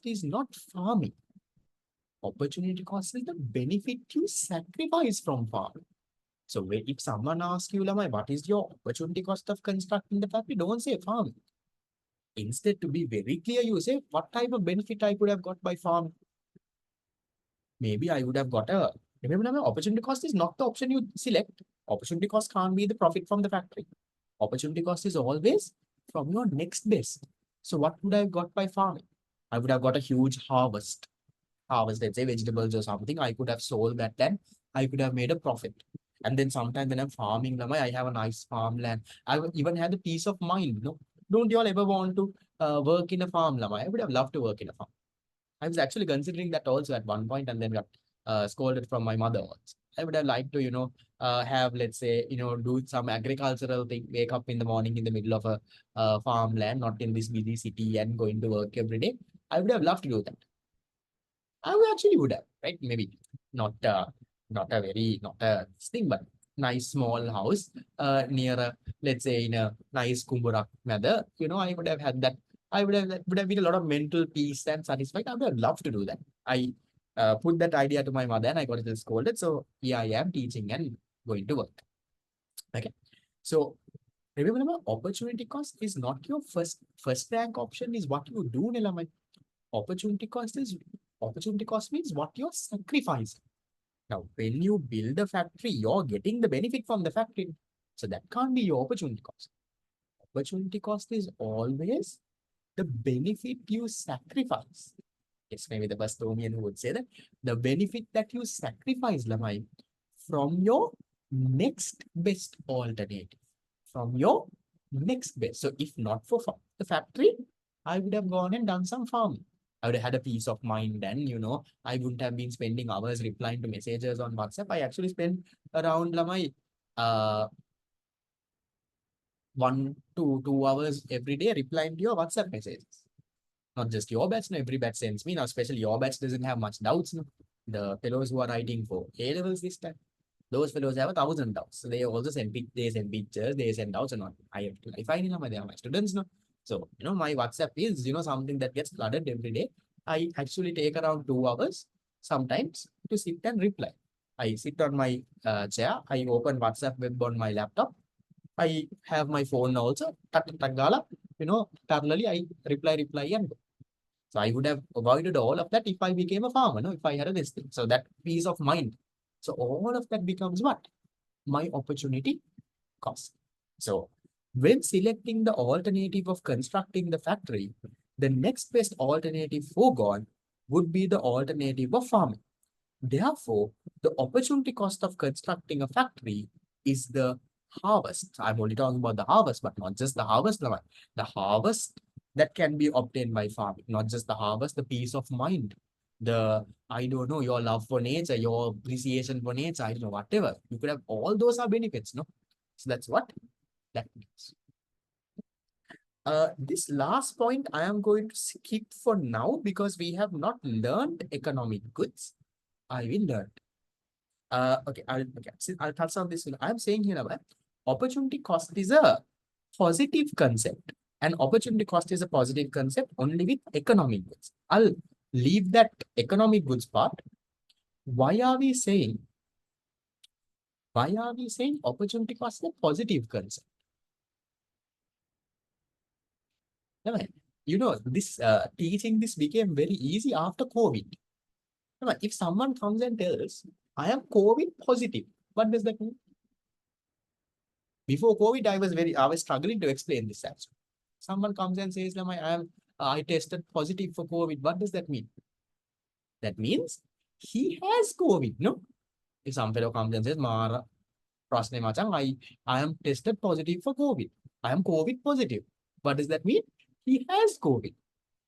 is not farming. Opportunity cost is the benefit you sacrifice from farming. So if someone asks you, Lamai, what is your opportunity cost of constructing the factory? Don't say farming. Instead, to be very clear, you say, what type of benefit I could have got by farming? Maybe I would have got a, remember, opportunity cost is not the option you select. Opportunity cost can't be the profit from the factory. Opportunity cost is always from your next best. So what would I have got by farming? I would have got a huge harvest, let's say vegetables or something. I could have sold that and I could have made a profit. And then sometime when I'm farming, I have a nice farmland. I would even have the peace of mind, Don't you all ever want to work in a farm, Lama? I would have loved to work in a farm. I was actually considering that also at one point and then got scolded from my mother also. I would have liked to, have, let's say, do some agricultural thing, wake up in the morning in the middle of a farmland, not in this busy city and going to work every day. I would have loved to do that. I would actually would have, right? Maybe not not a thing, but nice small house near a, let's say, in a nice Kumburak weather. I would have had that. That would have been a lot of mental peace and satisfied. I would have loved to do that. I put that idea to my mother and I got it scolded. So here I am teaching and going to work. Okay. So remember, opportunity cost is not your first rank option, is what you do, Nilamai. Opportunity cost is opportunity cost means what you're sacrificing. Now, when you build a factory, you're getting the benefit from the factory. So that can't be your opportunity cost. Opportunity cost is always the benefit you sacrifice. Yes, maybe the Bostonian who would say that. The benefit that you sacrifice, Lamai, from your next best alternative. From your next best. So if not for the factory, I would have gone and done some farming. I would have had a peace of mind and, I wouldn't have been spending hours replying to messages on WhatsApp. I actually spent around Lamai 1 to 2 hours every day replying to your WhatsApp messages. Not just your batch, no, every batch sends me. Now, especially your batch doesn't have much doubts. No? The fellows who are writing for A levels this time, those fellows have 1,000 doubts. So they also send pictures, they send doubts and all. I have to clarify, they are my students. No? So, my WhatsApp is, something that gets flooded every day. I actually take around 2 hours sometimes to sit and reply. I sit on my chair. I open WhatsApp web on my laptop. I have my phone also. Parallelly, I reply and go. So I would have avoided all of that if I became a farmer, no? If I had this thing. So that peace of mind. So all of that becomes what? My opportunity cost. So when selecting the alternative of constructing the factory, the next best alternative foregone would be the alternative of farming. Therefore, the opportunity cost of constructing a factory is the harvest. I'm only talking about the harvest, but not just the harvest. The harvest that can be obtained by farming, not just the harvest, the peace of mind, I don't know, your love for nature, your appreciation for nature, I don't know, whatever. You could have all those are benefits, no? So that's what that means. This last point I am going to skip for now because we have not learned economic goods. I will learn. Okay, I'll touch on this. I'm saying here about opportunity cost is a positive concept, and opportunity cost is a positive concept only with economic goods. I'll leave that economic goods part. Why are we saying opportunity cost is a positive concept? This teaching this became very easy after COVID. If someone comes and tells, I am COVID positive, what does that mean? Before COVID, I was struggling to explain this actually. Someone comes and says, I tested positive for COVID. What does that mean? That means he has COVID, no? If some fellow comes and says, Mara, I am tested positive for COVID. I am COVID positive. What does that mean? He has COVID.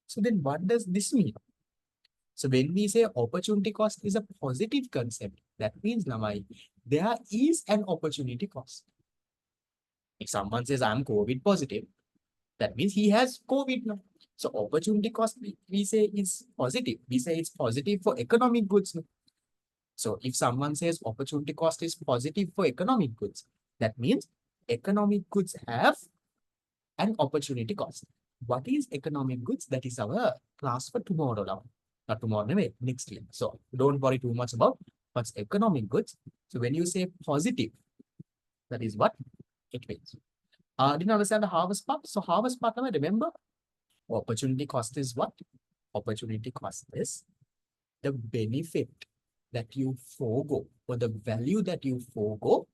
So then what does this mean? So when we say opportunity cost is a positive concept, that means, there is an opportunity cost. If someone says, I'm COVID positive, that means he has COVID now. So opportunity cost, we say is positive. We say it's positive for economic goods. So if someone says opportunity cost is positive for economic goods, that means economic goods have an opportunity cost. What is economic goods? That is our class for tomorrow now. Not tomorrow, anyway, next year. So don't worry too much about what's economic goods. So when you say positive, that is what it means. Didn't understand the harvest part. So harvest part, now remember, opportunity cost is what? Opportunity cost is the benefit that you forego or the value that you forego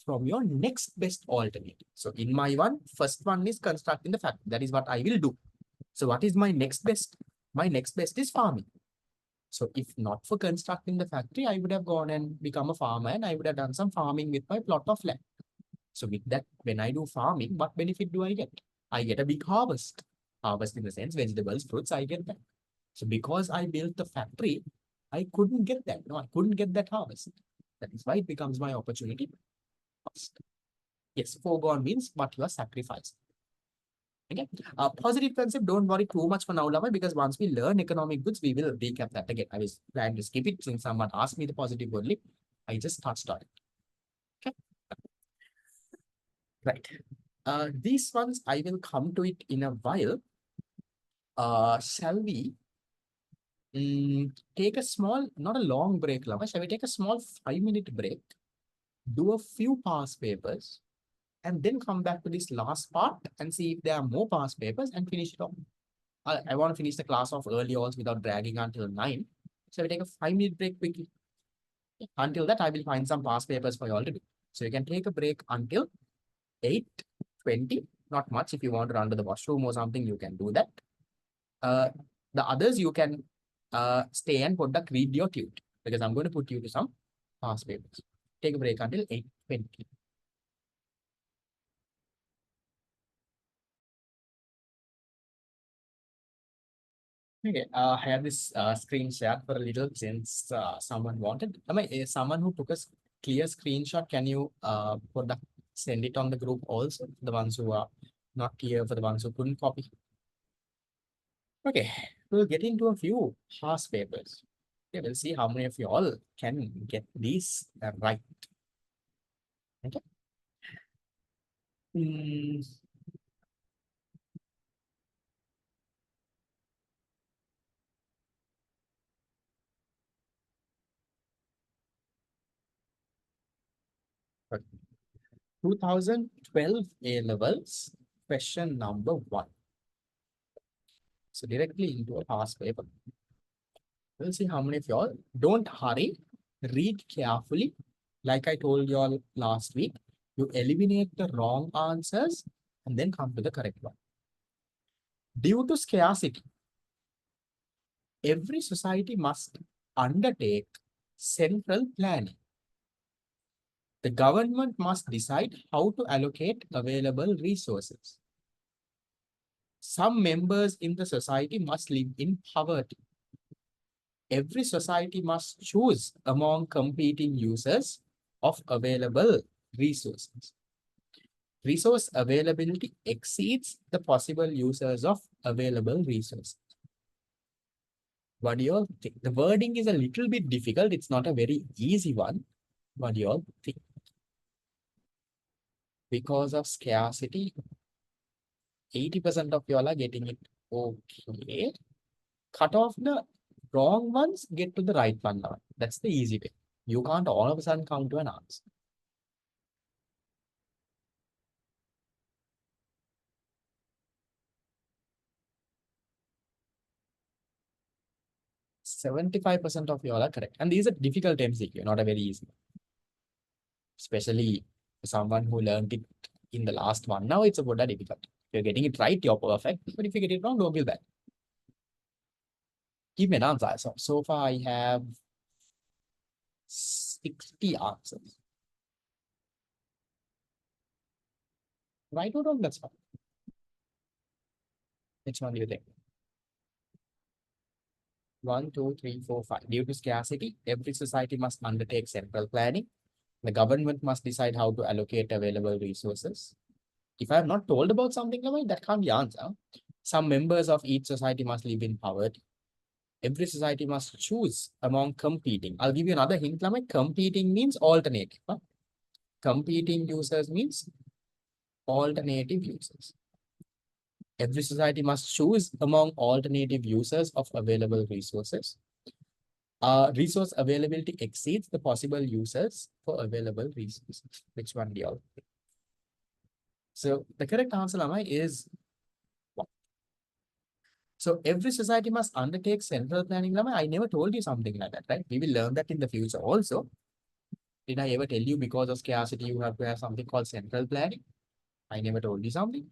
from your next best alternative. So in my first one is constructing the factory. That is what I will do. So what is my next best? My next best is farming. So if not for constructing the factory, I would have gone and become a farmer and I would have done some farming with my plot of land. So with that, when I do farming, what benefit do I get? I get a big harvest. Harvest in the sense vegetables, fruits, I get that. So because I built the factory, I couldn't get that. No, I couldn't get that harvest. That is why it becomes my opportunity cost. Yes, foregone means what you are sacrificing. Okay. Positive concept, don't worry too much for now, Lama, because once we learn economic goods, we will recap that again. I was planning to skip it since someone asked me the positive only. I just touched on it. Okay. Right. These ones, I will come to it in a while. Shall we take a small, not a long break, Lama? Shall we take a small 5-minute break, do a few past papers, and then come back to this last part and see if there are more past papers and finish it off? I want to finish the class off early also without dragging until 9. So we take a 5-minute break quickly. Until that, I will find some past papers for you all to do. So you can take a break until 8:20. Not much. If you want to run to the washroom or something, you can do that. The others, you can stay and put the read your tute because I'm going to put you to some past papers. Take a break until 8:20. Okay, I have this screen share for a little since someone wanted. Someone who took a clear screenshot, can you send it on the group also? The ones who are not clear for the ones who couldn't copy. Okay, we'll get into a few past papers. Okay, we'll see how many of you all can get these right. Okay. 2012 A levels, question number 1. So directly into a past paper. We'll see how many of y'all. Don't hurry. Read carefully. Like I told y'all last week, you eliminate the wrong answers and then come to the correct one. Due to scarcity, every society must undertake central planning. The government must decide how to allocate available resources. Some members in the society must live in poverty. Every society must choose among competing users of available resources. Resource availability exceeds the possible users of available resources. What do you all think? The wording is a little bit difficult. It's not a very easy one. What do you all think? Because of scarcity, 80% of y'all are getting it okay. Cut off the wrong ones, get to the right one now. That's the easy way. You can't all of a sudden come to an answer. 75% of you all are correct. And these are difficult MCQ, not a very easy one. Especially for someone who learned it in the last one. Now it's about that difficult. If you're getting it right, you're perfect. But if you get it wrong, don't feel bad. Give me an answer. So far, I have 60 answers. Right or wrong, that's fine. Which one do you think? 1, 2, 3, 4, 5. Due to scarcity, every society must undertake central planning. The government must decide how to allocate available resources. If I have not told about something, that can't be answer. Some members of each society must live in poverty. Every society must choose among competing. I'll give you another hint. Competing means alternative. Huh? Competing users means alternative users. Every society must choose among alternative users of available resources. Resource availability exceeds the possible users for available resources. Which one do you all think? So the correct answer, Lama, is 1. So every society must undertake central planning, Lama. I never told you something like that, right? We will learn that in the future also. Did I ever tell you because of scarcity, you have to have something called central planning? I never told you something.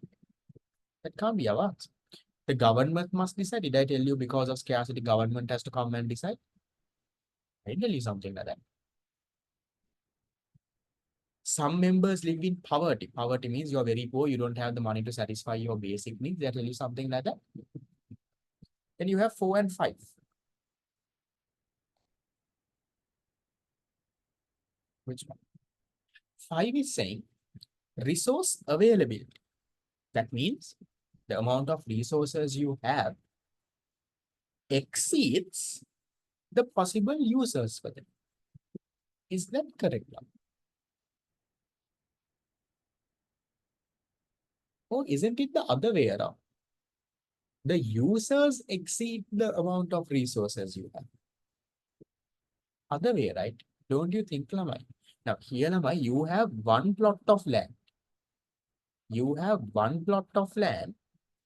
That can't be our answer. The government must decide. Did I tell you because of scarcity, government has to come and decide? I didn't tell you something like that. Some members live in poverty. Poverty means you're very poor, you don't have the money to satisfy your basic needs. They tell you something like that. Then you have 4 and 5. Which one? 5 is saying resource availability. That means the amount of resources you have exceeds the possible users for them. Is that correct? Or isn't it the other way around? The users exceed the amount of resources you have. Other way, right? Don't you think, Lamai? Now, here, Lamai, you have one plot of land. You have one plot of land,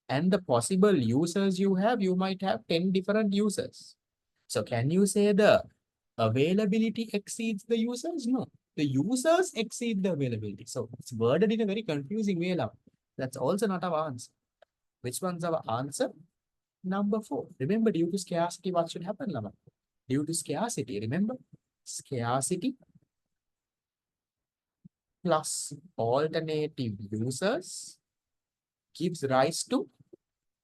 and the possible users you might have 10 different users. So, can you say the availability exceeds the users? No. The users exceed the availability. So, it's worded in a very confusing way, Lamai. That's also not our answer. Which one's our answer? Number 4. Remember, due to scarcity, what should happen, Lama? Due to scarcity, remember? Scarcity plus alternative users gives rise to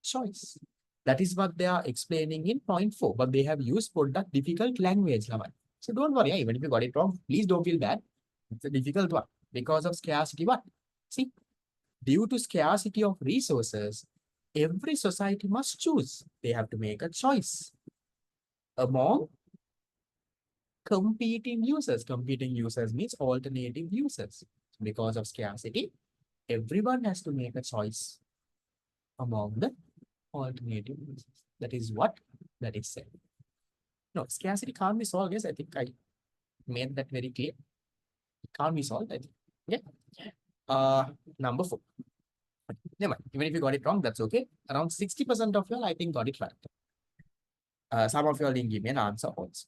choice. That is what they are explaining in point 4, but they have used product difficult language, Lama. So don't worry, even if you got it wrong, please don't feel bad. It's a difficult one. Because of scarcity, what? See, due to scarcity of resources, every society must choose. They have to make a choice among competing users. Competing users means alternative users. Because of scarcity, everyone has to make a choice among the alternative users. That is what that is said. No, scarcity can't be solved. Yes, I think I made that very clear. It can't be solved, I think. Okay. Number 4. Never mind. Even if you got it wrong, that's okay. Around 60% of you all, I think, got it right. Some of you all didn't give me an answer also.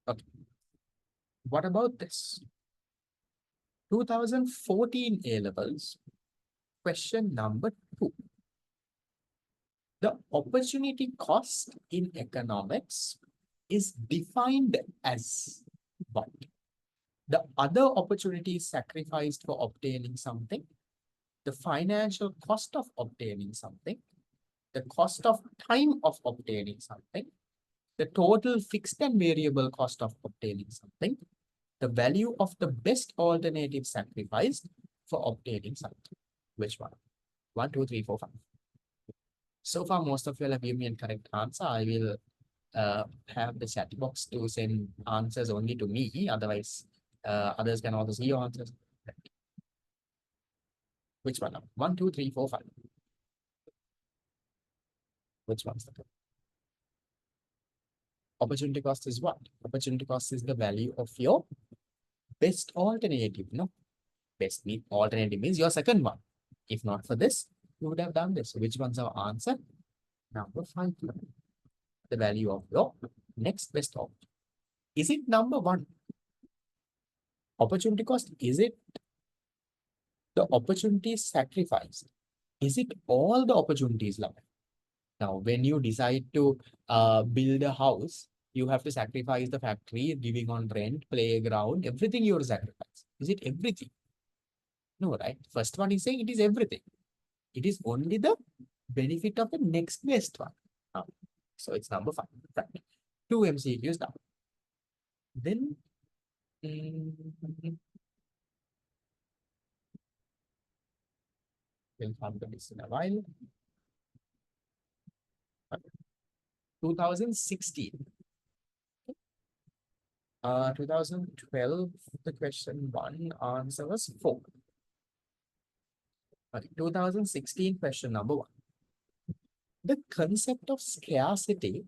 Okay. What about this? 2014 A-levels, question number 2. The opportunity cost in economics is defined as what? The other opportunity is sacrificed for obtaining something, the financial cost of obtaining something, the cost of time of obtaining something, the total fixed and variable cost of obtaining something, the value of the best alternative sacrificed for obtaining something. Which one? 1, 2, 3, 4, 5. So far, most of you have given me a correct answer. I will have the chat box to send answers only to me. Otherwise, others can also see your answers. Which one? 1, 2, 3, 4, 5. Which one's the correct? Opportunity cost is what? Opportunity cost is the value of your best alternative. No, best mean alternative means your second one. If not for this, you would have done this. Which one's our answer? Number 5. The value of your next best option. Is it number 1? Opportunity cost, is it the opportunity sacrificed? Is it all the opportunities love? Now, when you decide to build a house, you have to sacrifice the factory, giving on rent, playground, everything you have to sacrifice. Is it everything? No, right? First one is saying it is everything. It is only the benefit of the next best one. So it's number 5. Right. 2 MCQs now. Then we'll come to this in a while. 2016. 2012, the question 1 answer was 4. Okay, 2016 question number 1. The concept of scarcity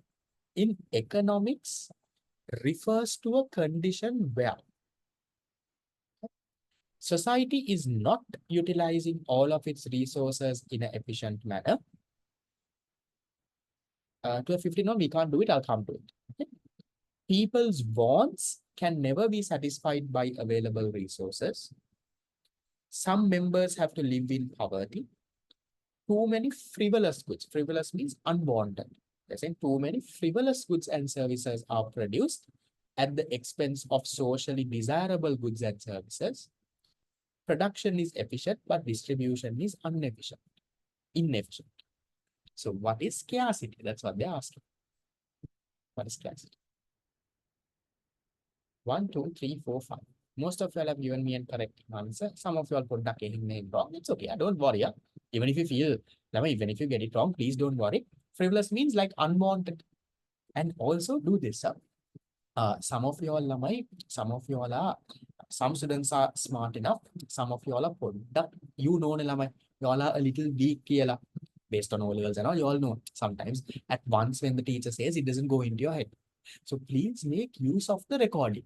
in economics refers to a condition where society is not utilizing all of its resources in an efficient manner. To a 15 on, we can't do it. I'll come to it. Okay? People's wants can never be satisfied by available resources. Some members have to live in poverty. Too many frivolous goods. Frivolous means unwanted. They're saying too many frivolous goods and services are produced, at the expense of socially desirable goods and services. Production is efficient, but distribution is inefficient. So what is scarcity? That's what they're asking. What is scarcity? 1, 2, 3, 4, 5. Most of you all have given me a correct answer. Some of you all put the name wrong. It's okay. Don't worry. Yeah? Even if you feel, even if you get it wrong, please don't worry. Frivolous means like unwanted. And also do this. Some of you all are, some students are smart enough. Some of you all are product. You know, you all are a little weak here. Based on O levels and all, you all know sometimes at once when the teacher says, it doesn't go into your head. So please make use of the recording.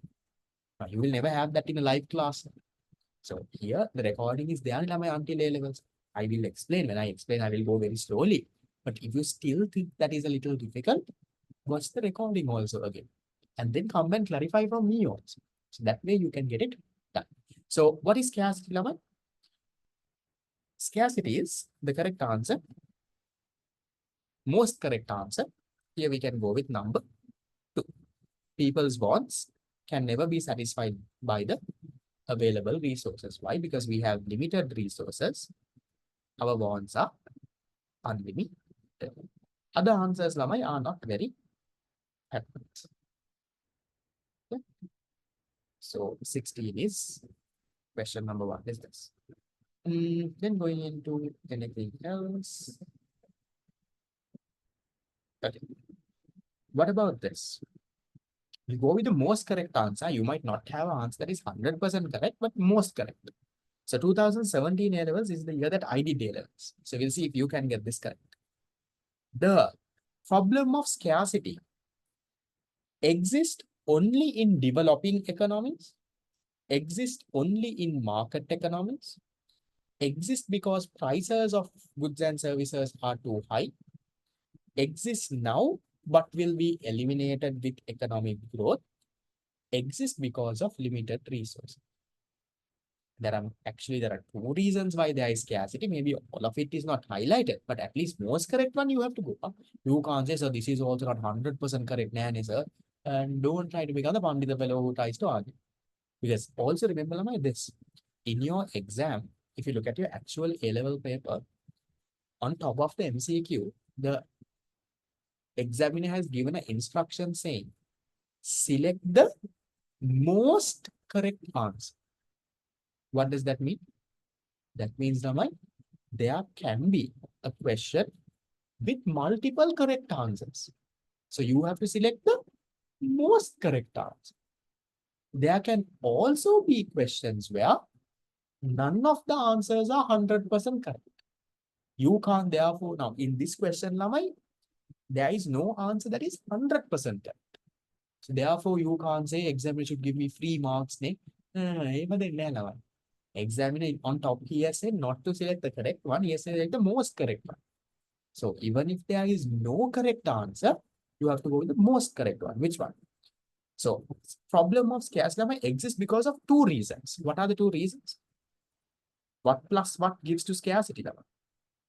You will never have that in a live class. So here the recording is there in my until A levels. I will explain. When I explain, I will go very slowly. But if you still think that is a little difficult, watch the recording also again. And then come and clarify from me also. So that way you can get it done. So what is scarcity, Laman? Scarcity is the correct answer. Most correct answer. Here we can go with number 2. People's wants can never be satisfied by the available resources. Why? Because we have limited resources. Our wants are unlimited. Other answers, Lamai, are not very accurate. Okay. So 16 is question number 1 is this. Then going into anything else. Okay. What about this? You go with the most correct answer. You might not have an answer that is 100% correct, but most correct. So 2017 A levels is the year that I did A levels. So we'll see if you can get this correct. The problem of scarcity exists only in developing economies, exists only in market economies, exists because prices of goods and services are too high, exists now but will be eliminated with economic growth, exists because of limited resources. There are 2 reasons why there is scarcity. Maybe all of it is not highlighted, but at least most correct one you have to go. You can't say, so this is also not 100% correct, Nani, sir. And don't try to become the Pandit, the fellow who tries to argue. Because also remember this, in your exam, if you look at your actual A-level paper, on top of the MCQ, the examiner has given an instruction saying, select the most correct answer. What does that mean? That means, Ramai, there can be a question with multiple correct answers. So you have to select the most correct answer. There can also be questions where none of the answers are 100% correct. You can't therefore, now in this question, Lamai, there is no answer that is 100% correct. So therefore, you can't say examiner should give me free marks. Examiner on top, he has said not to select the correct one, he has select the most correct one. So even if there is no correct answer, you have to go with the most correct one. Which one? So problem of scarcity exists because of 2 reasons. What are the 2 reasons? What plus what gives to scarcity?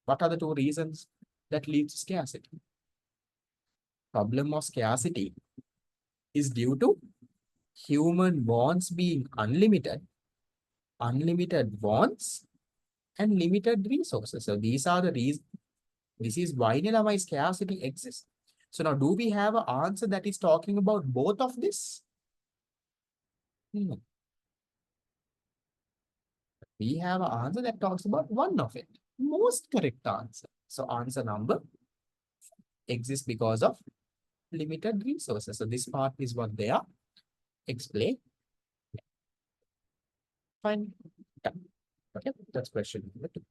What are the 2 reasons that leads to scarcity? Problem of scarcity is due to human wants being unlimited, unlimited wants, and limited resources. So these are the reasons. This is why scarcity exists. So now, do we have an answer that is talking about both of this? No. We have an answer that talks about one of it. Most correct answer. So answer number exists because of limited resources. So this part is what they are explained. Fine. Done. Okay, that's question number 2.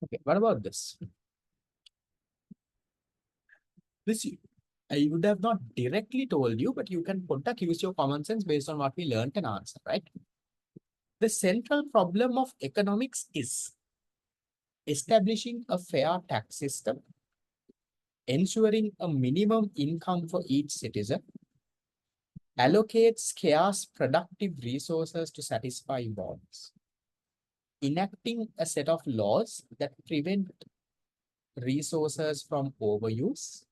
Okay, what about this? This I would have not directly told you, but you can put use your common sense based on what we learned and answer, right? The central problem of economics is establishing a fair tax system, ensuring a minimum income for each citizen, allocate scarce productive resources to satisfy wants, enacting a set of laws that prevent resources from overuse,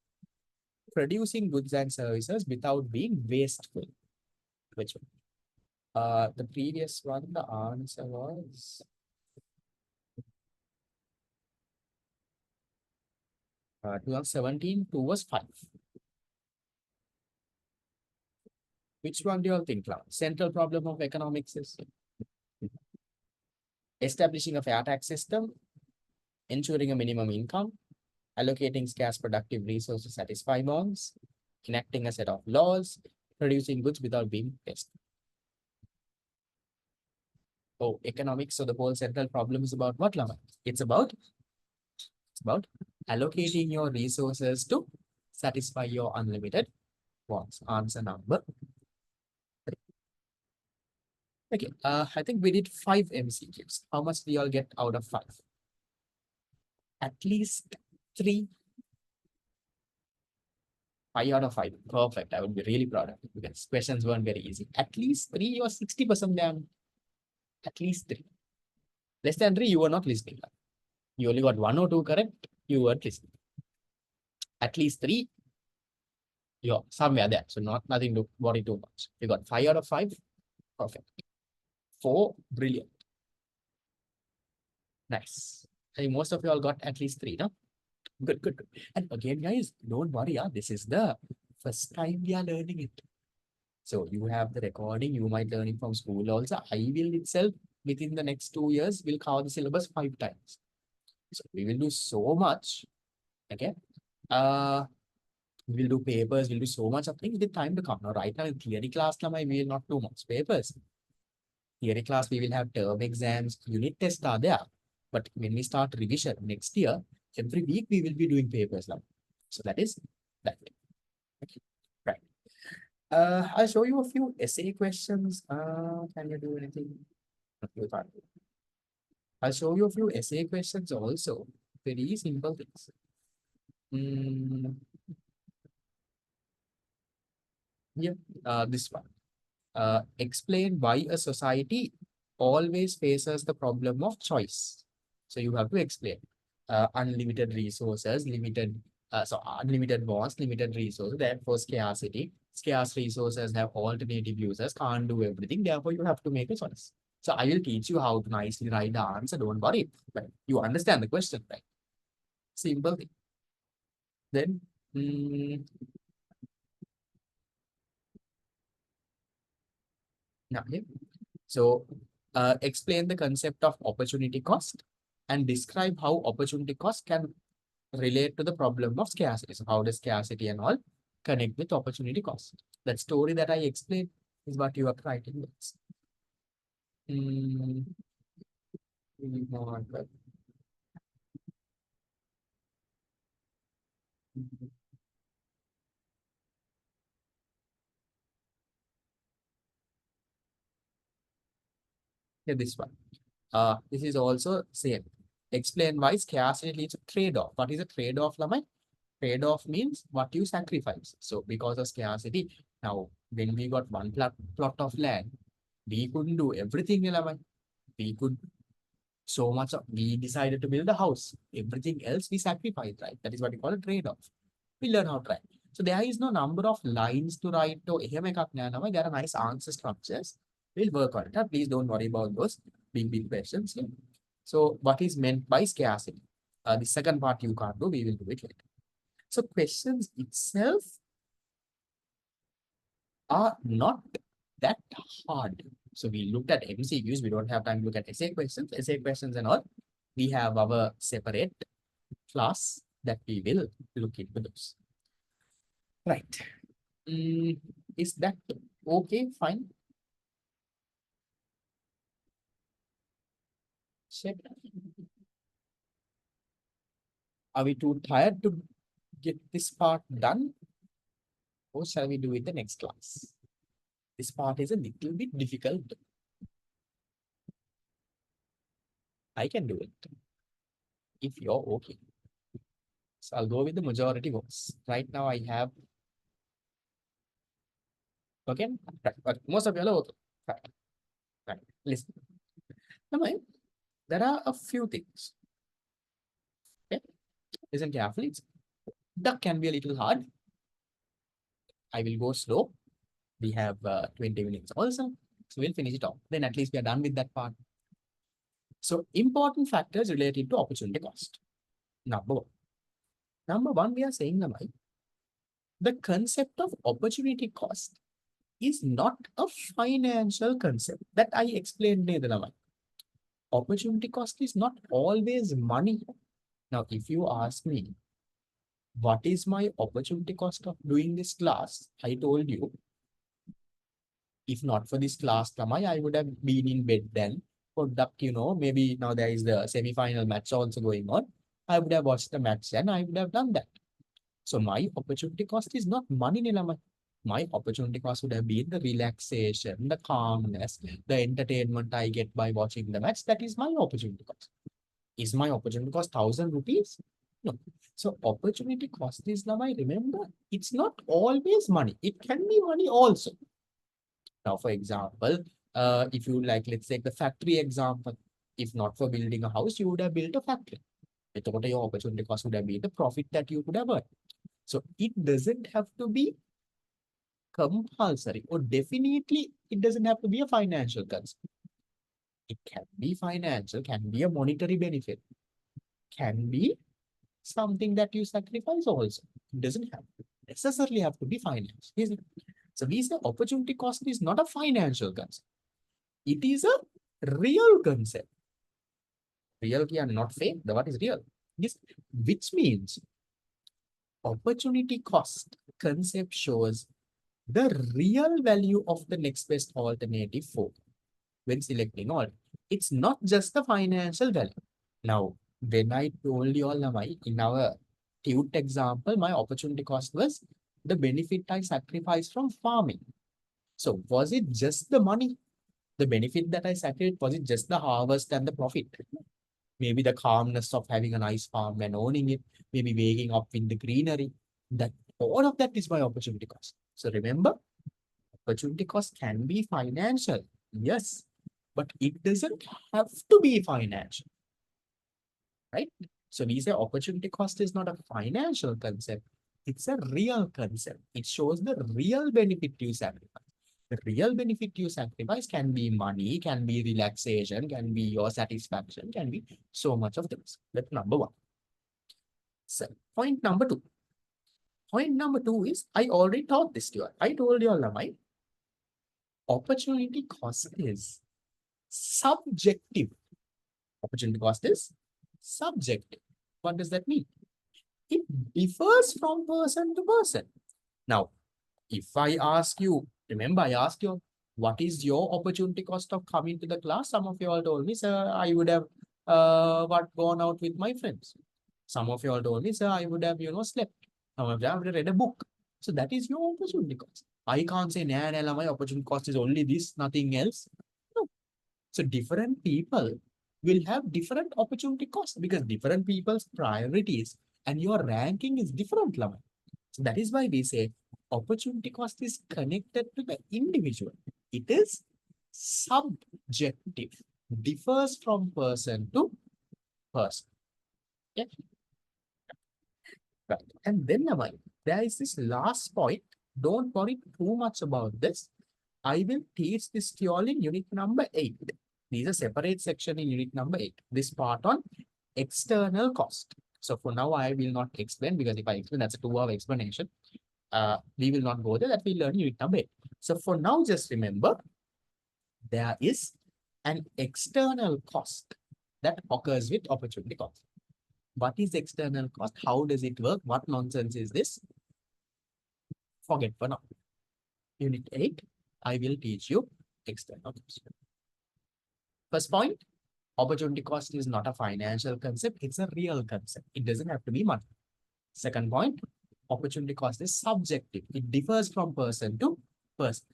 producing goods and services without being wasteful. Which one? The previous one, the answer was 2017, 2 was 5. Which one do you all think, Cloud? Central problem of economics is establishing a fair tax system, ensuring a minimum income, allocating scarce productive resources to satisfy wants, enacting a set of laws, producing goods without being wasteful. Oh, economics. So the whole central problem is about what, Lama? It's about allocating your resources to satisfy your unlimited wants. Answer number 3. Okay, I think we did 5 MCQs. How much do you all get out of 5? At least 3. 5 out of 5. Perfect. I would be really proud of you because questions weren't very easy. At least 3, you are 60% down. At least 3. Less than 3, you were not listening. You only got 1 or 2 correct. You weren't listening. At least 3, you're somewhere there. So nothing to worry too much. You got 5 out of 5. Perfect. 4, brilliant. Nice. I think most of you all got at least 3, no? Good, good, good. And again, guys, don't worry. This is the first time we are learning it. So you have the recording. You might learn it from school also. I will itself, within the next 2 years, will cover the syllabus 5 times. So we will do so much. Okay. We'll do papers. We'll do so much of things with time to come. Now, right now in theory class, we will not do much papers. Theory class, we will have term exams, unit tests are there. But when we start revision next year, every week we will be doing papers now. So that is that. Okay. Right. I'll show you a few essay questions. Can you do anything? I'll show you a few essay questions also. Very simple things. Yeah, this one. Explain why a society always faces the problem of choice. So you have to explain unlimited resources, unlimited wants, limited resources, therefore scarcity. Scarce resources have alternative users, can't do everything, therefore you have to make a choice. So I will teach you how to nicely write the answer, don't worry. But you understand the question, right? Simple thing. Then, yeah. So explain the concept of opportunity cost and describe how opportunity cost can relate to the problem of scarcity. So how does scarcity and all connect with opportunity cost? That story that I explained is what you are writing next. Mm, yeah, this one. This is also same. Explain why scarcity leads to trade-off. What is a trade-off, Lamai? Trade-off means what you sacrifice. So because of scarcity, now when we got one plot of land, we couldn't do everything, Lamai. We could so much we decided to build a house. Everything else we sacrificed, right? That is what we call a trade-off. We learn how to write. So there is no number of lines to write. There are nice answer structures. We'll work on it. Please don't worry about those big questions. Yeah. So what is meant by scarcity? The second part you can't do, we will do it later. So questions itself are not that hard. So we looked at MCQs. We don't have time to look at essay questions and all. We have our separate class that we will look into those. Right. Is that okay? Fine. Check. Are we too tired to get this part done? Or shall we do it the next class? This part is a little bit difficult. I can do it. if you're okay. So I'll go with the majority votes. Right now I have, okay, right, but most of you are okay. Right, right. Listen. Now, there are a few things. Okay, listen carefully. Duck can be a little hard. I will go slow. We have 20 minutes also. So we'll finish it off. Then at least we are done with that part. So important factors related to opportunity cost. Number one. Number one, we are saying, Namai, the concept of opportunity cost is not a financial concept that I explained later, Namai. Opportunity cost is not always money. Now, if you ask me, what is my opportunity cost of doing this class? I told you, if not for this class, Namai, I would have been in bed then. For duck, maybe now there is the semi-final match also going on. I would have watched the match and I would have done that. So my opportunity cost is not money, Nilamai. My opportunity cost would have been the relaxation, the calmness, the entertainment I get by watching the match. That is my opportunity cost. Is my opportunity cost 1,000 rupees? No. So opportunity cost is, Nilamai, remember, it's not always money. It can be money also. Now, for example, if you like, let's take the factory example. If not for building a house, you would have built a factory. Your opportunity cost would have been the profit that you could have earned. So it doesn't have to be compulsory, or definitely it doesn't have to be a financial concern. It can be financial, can be a monetary benefit, can be something that you sacrifice also. It doesn't have to necessarily have to be finance. So we say opportunity cost is not a financial concept. It is a real concept. Real and not fake. The what is real? Yes, which means opportunity cost concept shows the real value of the next best alternative for when selecting all. It's not just the financial value. Now, when I told you all, in our cute example, my opportunity cost was the benefit I sacrificed from farming. So was it just the money? The benefit that I sacrificed, was it just the harvest and the profit? Maybe the calmness of having a nice farm and owning it, maybe waking up in the greenery. That all of that is my opportunity cost. So remember, opportunity cost can be financial, yes, but it doesn't have to be financial, right? So we say opportunity cost is not a financial concept, it's a real concept. It shows the real benefit you sacrifice. The real benefit you sacrifice can be money, can be relaxation, can be your satisfaction, can be so much of things. That's number one. So point number two. Point number two is, I already taught this to you. I told you all, Lamai, opportunity cost is subjective. Opportunity cost is subjective. What does that mean? It differs from person to person. Now, if I ask you, remember I asked you, what is your opportunity cost of coming to the class? Some of you all told me, sir, I would have gone out with my friends. Some of you all told me, sir, I would have, slept. Some of them have read a book. So that is your opportunity cost. I can't say, nah, my opportunity cost is only this, nothing else. No. So different people will have different opportunity costs because different people's priorities and your ranking is different, Lama. So that is why we say opportunity cost is connected to the individual. It is subjective, differs from person to person. Okay? Right. And then, Naman, there is this last point. Don't worry too much about this. I will teach this to you all in unit number 8. These are separate section in unit number 8. This part on external cost. So for now, I will not explain because if I explain, that's a 2-hour explanation. We will not go there. That we'll learn unit number 8. So for now, just remember, there is an external cost that occurs with opportunity cost. What is external cost? How does it work? What nonsense is this? Forget for now. Unit 8, I will teach you external cost. First point, opportunity cost is not a financial concept. It's a real concept. It doesn't have to be money. Second point, opportunity cost is subjective. It differs from person to person.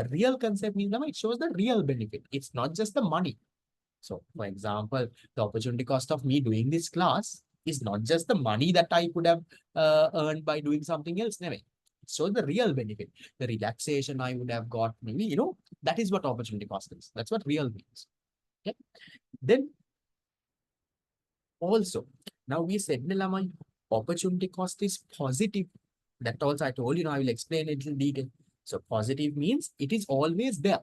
Real concept means it shows the real benefit. It's not just the money. So, for example, the opportunity cost of me doing this class is not just the money that I could have earned by doing something else. Never. So the real benefit, the relaxation I would have got, maybe, that is what opportunity cost is. That's what real means. Okay. Then also, now we said, Nilamai, opportunity cost is positive. That also I told you, now I will explain it in detail. So positive means it is always there.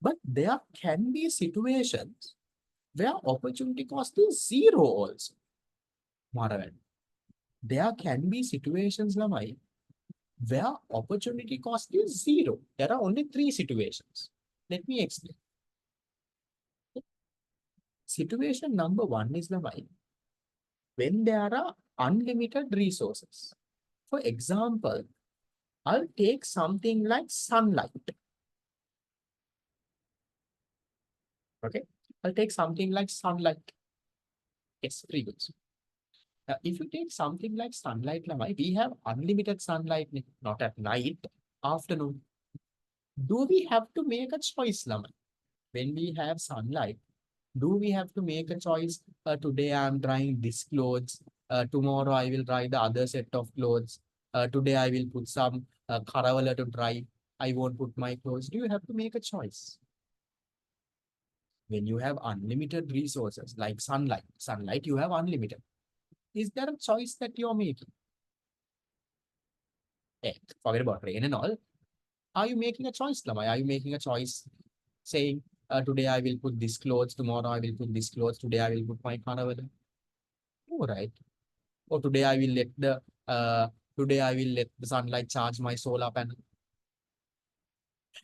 But there can be situations where opportunity cost is zero also. Maravan. There can be situations, Lamai, where opportunity cost is zero. There are only three situations. Let me explain. Situation number one is, Lamai, when there are unlimited resources. For example, I'll take something like sunlight. Okay. I'll take something like sunlight. Yes, very good. If you take something like sunlight, Lamai, we have unlimited sunlight, not at night, afternoon. Do we have to make a choice, Lamai? When we have sunlight, do we have to make a choice? Today I'm drying this clothes. Tomorrow I will dry the other set of clothes. Today I will put some karavala to dry. I won't put my clothes. Do you have to make a choice? When you have unlimited resources like sunlight you have unlimited. Is there a choice that you're making? Forget about rain and all. Are you making a choice, Lamai? Are you making a choice saying, today I will put this clothes, tomorrow I will put this clothes, today I will put my karavala? No, right? Or uh, today I will let the sunlight charge my solar panel.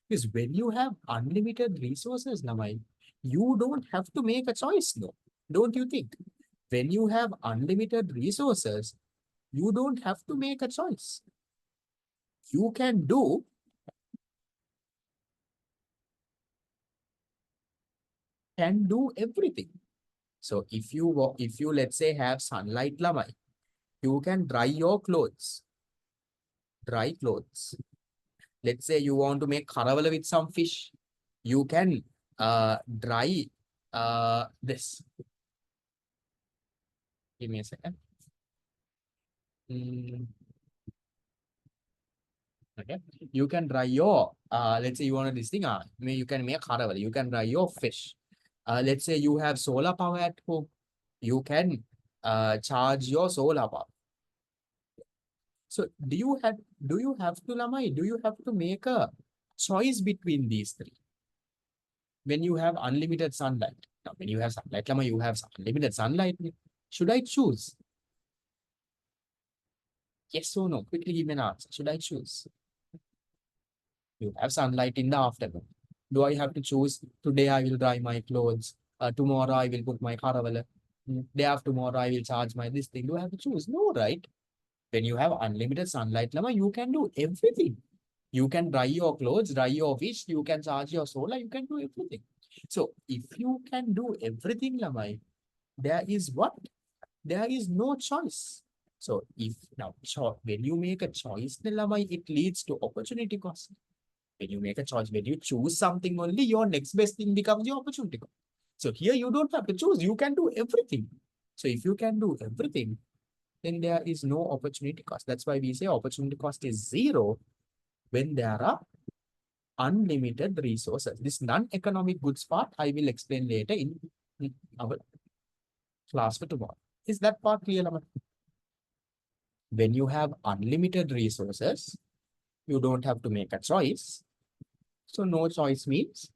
Because when you have unlimited resources, Lamai, you don't have to make a choice, no. Don't you think? When you have unlimited resources, you don't have to make a choice. You can do everything. So if you let's say have sunlight, Lamai, you can dry your clothes. Dry clothes. Let's say you want to make karavala with some fish. You can dry this. Give me a second. Mm, okay. You can dry your let's say you want this thing. You can make karavala. You can dry your fish. Let's say you have solar power at home. You can charge your solar power. So do you have to, Lamai? Do you have to make a choice between these three when you have unlimited sunlight? Now, when you have sunlight, Lamai, you have unlimited sunlight. Should I choose? Yes or no? Quickly give me an answer. Should I choose? You have sunlight in the afternoon. Do I have to choose? Today I will dry my clothes. Tomorrow I will put my karavala. Day after tomorrow I will charge my this thing. Do I have to choose? No, right? When you have unlimited sunlight, Lama, you can do everything. You can dry your clothes, dry your fish, you can charge your solar, you can do everything. So if you can do everything, Lamai, there is what? There is no choice. So if now when you make a choice, then Lamai, it leads to opportunity cost. When you make a choice, when you choose something only, your next best thing becomes your opportunity cost. So here you don't have to choose, you can do everything. So if you can do everything, then there is no opportunity cost. That's why we say opportunity cost is zero when there are unlimited resources. This non-economic goods part, I will explain later in our class for tomorrow. Is that part clear, Laman? When you have unlimited resources, you don't have to make a choice. So no choice means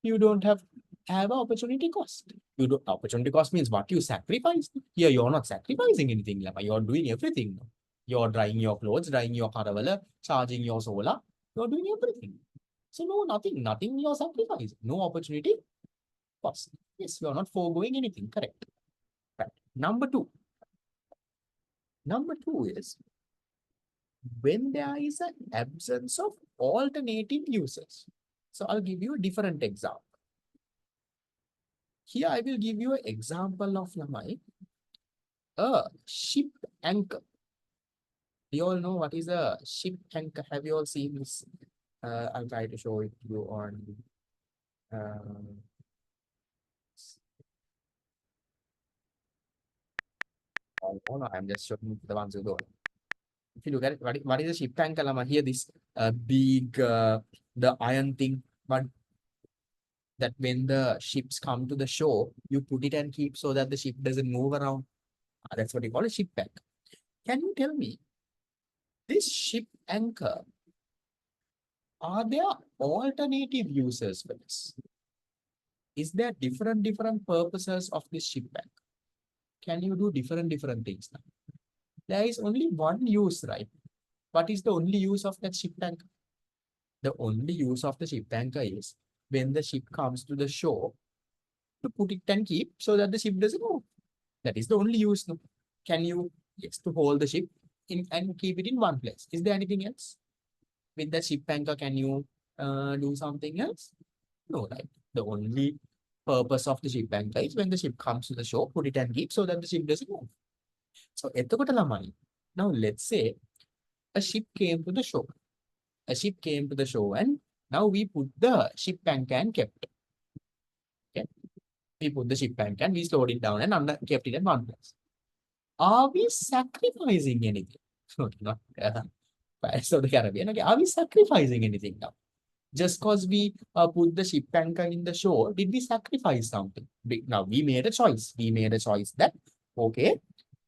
you don't have an opportunity cost. You don't opportunity cost means what you sacrifice. Here you're not sacrificing anything, Lama. You're doing everything. You're drying your clothes, drying your karavala, charging your solar. You're doing everything. So no, nothing you're sacrificing. No opportunity cost. Yes, you're not foregoing anything. Correct. Right. Number two. Number two is when there is an absence of alternative uses. So I'll give you a different example. Here I will give you an example of Lamai, a ship anchor. You all know what is a ship anchor. Have you all seen this? I'll try to show it to you on. Oh, no, I'm just showing the ones who don't. If you look at it, what is a ship anchor, Lama? Here, this big, the iron thing, but that when the ships come to the shore, you put it and keep so that the ship doesn't move around. That's what you call a ship anchor. Can you tell me, this ship anchor, are there alternative uses for this? Is there different purposes of this ship anchor? Can you do different things now? There is only one use, right? What is the only use of that ship anchor? The only use of the ship anchor is when the ship comes to the shore to put it and keep so that the ship doesn't move. That is the only use. No? Can you, yes, to hold the ship in and keep it in one place? Is there anything else? With the ship anchor, can you do something else? No, right? The only purpose of the ship anchor is when the ship comes to the shore, put it and keep so that the ship doesn't move. So, එතකොට ළමයි, now let's say a ship came to the shore. A ship came to the shore and now we put the ship anchor and kept it. Okay? We put the ship anchor and we slowed it down and kept it in one place. Are we sacrificing anything? Not Pirates of the Caribbean. Okay, are we sacrificing anything now? Just because we put the ship anchor in the shore, did we sacrifice something? Now we made a choice. We made a choice that, okay,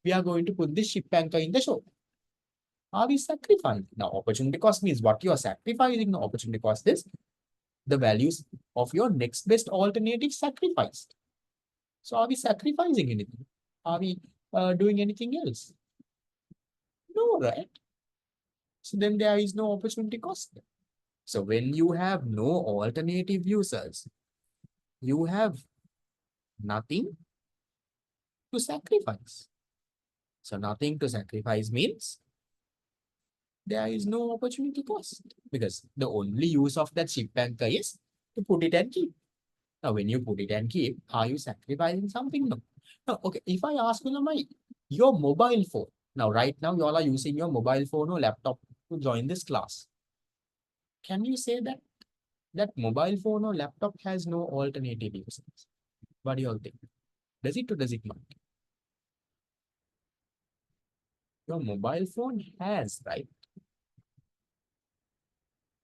we are going to put the ship anchor in the shore. Are we sacrificing? Now, opportunity cost means what you are sacrificing. The opportunity cost is the values of your next best alternative sacrificed. So, are we sacrificing anything? Are we doing anything else? No, right? So, then there is no opportunity cost. So, when you have no alternative users, you have nothing to sacrifice. So, nothing to sacrifice means there is no opportunity cost because the only use of that ship anchor is to put it and keep. Now, when you put it and keep, are you sacrificing something? No. No. Okay. If I ask you, your mobile phone. Now, right now, you all are using your mobile phone or laptop to join this class. Can you say that that mobile phone or laptop has no alternative uses? What do you all think? Does it or does it not? Your mobile phone has, right?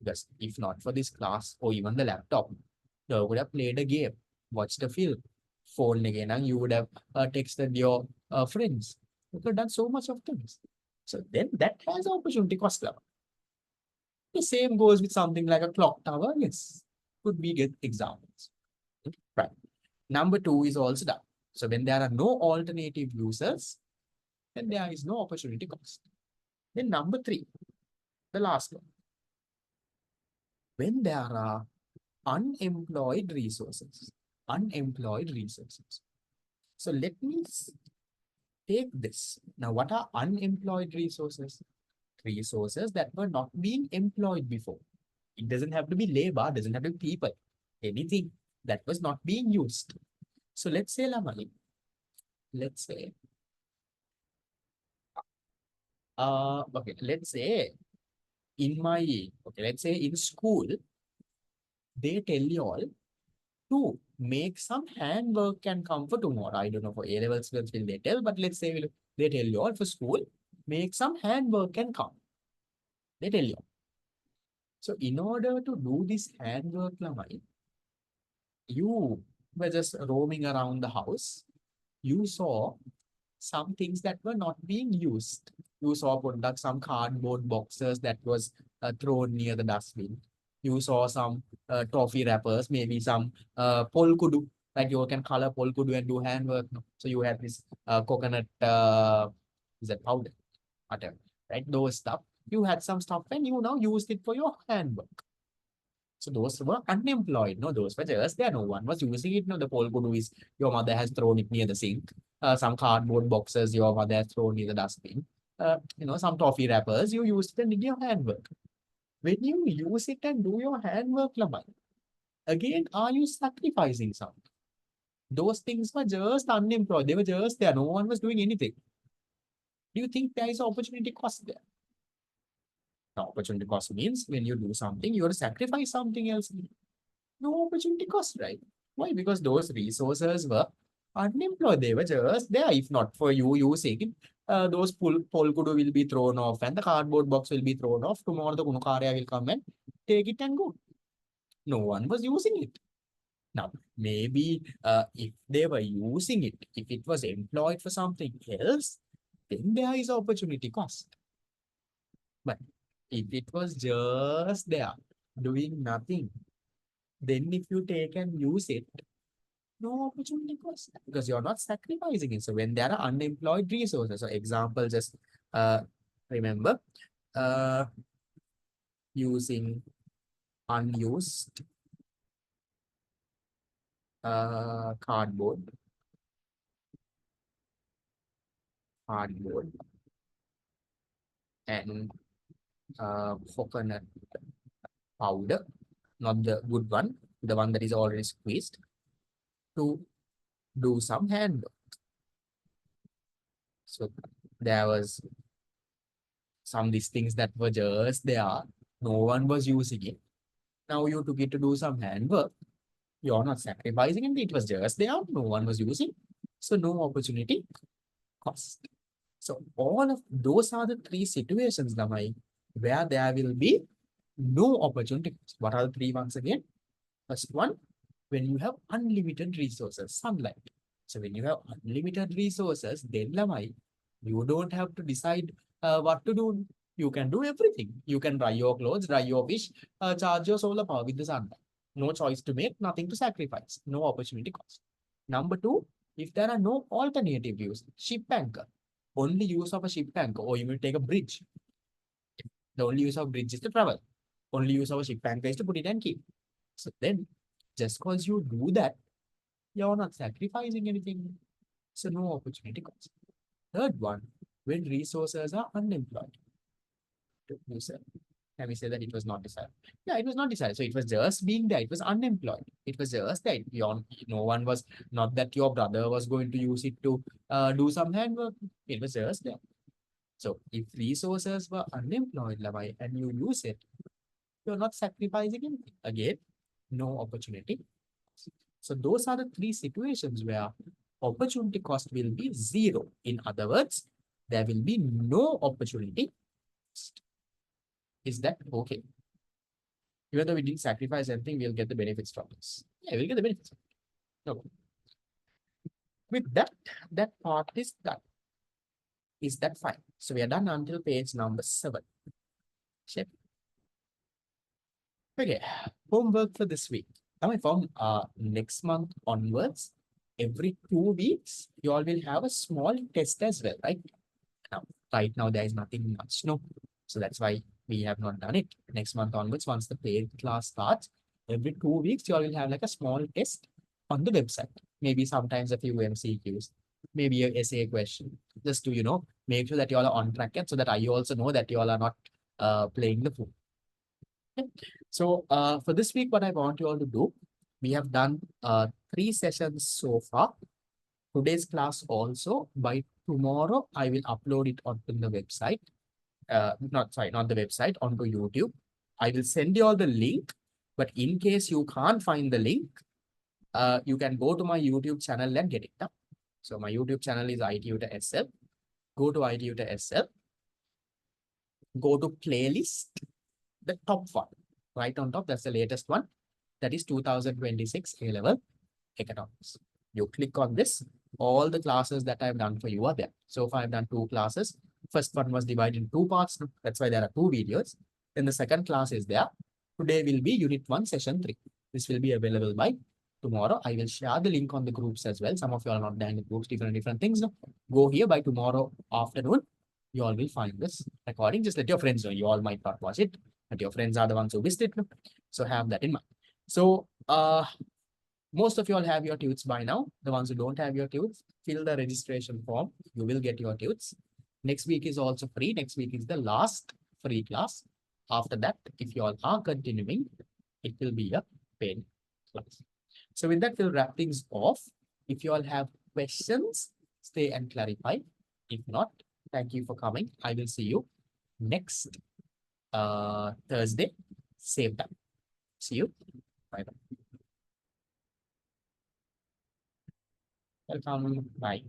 Because if not for this class or even the laptop, you would have played a game, watched a film, phone again, and you would have texted your friends. You could have done so much of things. So then that has opportunity cost level. The same goes with something like a clock tower. Yes, could be good examples. Right. Number two is also done. So when there are no alternative users, then there is no opportunity cost. Then number three, the last one. When there are unemployed resources. Unemployed resources. So let me take this. Now, what are unemployed resources? Resources that were not being employed before. It doesn't have to be labor, doesn't have to be people. Anything that was not being used. So let's say, Lamali, let's say, okay, let's say let's say in school, they tell you all to make some handwork and come for tomorrow. I don't know for A levels will they tell, but let's say they tell you all for school, make some handwork and come. They tell you. So in order to do this handwork, Lamai, you were just roaming around the house. You saw some things that were not being used. You saw product, some cardboard boxes that was thrown near the dustbin. You saw some toffee wrappers, maybe some polkudu, like you can color polkudu and do handwork. No? So you have this coconut, is that powder, whatever, right? Those stuff. You had some stuff and you now used it for your handwork. So those were unemployed. No, those were just there. No one was using it. No, the polkudu is your mother has thrown it near the sink. Some cardboard boxes your mother has thrown near the dustbin. Some toffee wrappers you used and did your handwork. When you use it and do your handwork, Lamai, again, are you sacrificing something? Those things were just unemployed. They were just there. No one was doing anything. Do you think there is opportunity cost there? Now, opportunity cost means when you do something, you have to sacrifice something else. No opportunity cost, right? Why? Because those resources were unemployed. They were just there. If not for you using it, those polkudu will be thrown off and the cardboard box will be thrown off. Tomorrow the Kunukarya will come and take it and go. No one was using it. Now, maybe if they were using it, if it was employed for something else, then there is opportunity cost. But if it was just there, doing nothing, then if you take and use it, no opportunity cost because you're not sacrificing it. So when there are unemployed resources, so example, just uh, remember using unused cardboard and coconut powder, not the good one, the one that is already squeezed, to do some handwork. So there was some these things that were just there, no one was using it. Now you took it to do some handwork. You're not sacrificing it. It was just there. No one was using. So no opportunity cost. So all of those are the three situations, Lamai, where there will be no opportunity cost. What are the three ones again? First one, when you have unlimited resources, sunlight. So when you have unlimited resources, then Lamai, you don't have to decide what to do. You can do everything. You can dry your clothes, dry your fish, charge your solar power with the sunlight. No choice to make, nothing to sacrifice, no opportunity cost. Number two, if there are no alternative use, ship anchor. Only use of a ship anchor, or you will take a bridge. The only use of bridge is to travel. Only use of a ship anchor is to put it and keep. So then, just because you do that, you're not sacrificing anything. So no opportunity cost. Third one, when resources are unemployed. Can we say that it was not decided? Yeah, it was not decided. So it was just being there. It was unemployed. It was just there. No one was, not that your brother was going to use it to do some handwork. It was just there. So if resources were unemployed, Lavai, and you use it, you're not sacrificing anything. Again, no opportunity. So those are the three situations where opportunity cost will be zero. In other words, there will be no opportunity cost. Is that okay? Even though we didn't sacrifice anything, we'll get the benefits from this. Yeah, we'll get the benefits. No. With that, that part is done. Is that fine? So we are done until page number 7. Check. Okay, homework for this week. Now from next month onwards, every 2 weeks, you all will have a small test as well, right? Now, right now, there is nothing much, no. So that's why we have not done it. Next month onwards, once the paid class starts, every 2 weeks, you all will have like a small test on the website. Maybe sometimes a few MCQs, maybe a essay question, just to, make sure that you all are on track and so that I also know that you all are not playing the fool. Okay. So for this week, what I want you all to do, we have done 3 sessions so far. Today's class also, by tomorrow, I will upload it onto the website. Not the website, onto YouTube. I will send you all the link, but in case you can't find the link, you can go to my YouTube channel and get it done. So my YouTube channel is ITUTA Go to ITUTA Go to playlist, the top one, right on top. That's the latest one. That is 2026 A-level economics. You click on this, all the classes that I've done for you are there. So far I've done 2 classes. First one was divided in 2 parts. That's why there are 2 videos. Then the second class is there. Today will be unit 1, session 3. This will be available by tomorrow. I will share the link on the groups as well. Some of you are not there in the groups, different things. Go here by tomorrow afternoon. You all will find this recording. Just let your friends know. You all might not watch it, but your friends are the ones who missed it. So have that in mind. So most of you all have your tudes by now. The ones who don't have your tudes, fill the registration form. You will get your tudes. Next week is also free. Next week is the last free class. After that, if you all are continuing, it will be a paid class. So with that, we'll wrap things off. If you all have questions, stay and clarify. If not, thank you for coming. I will see you next Thursday, same time. See you. Bye-bye. Welcome. Bye.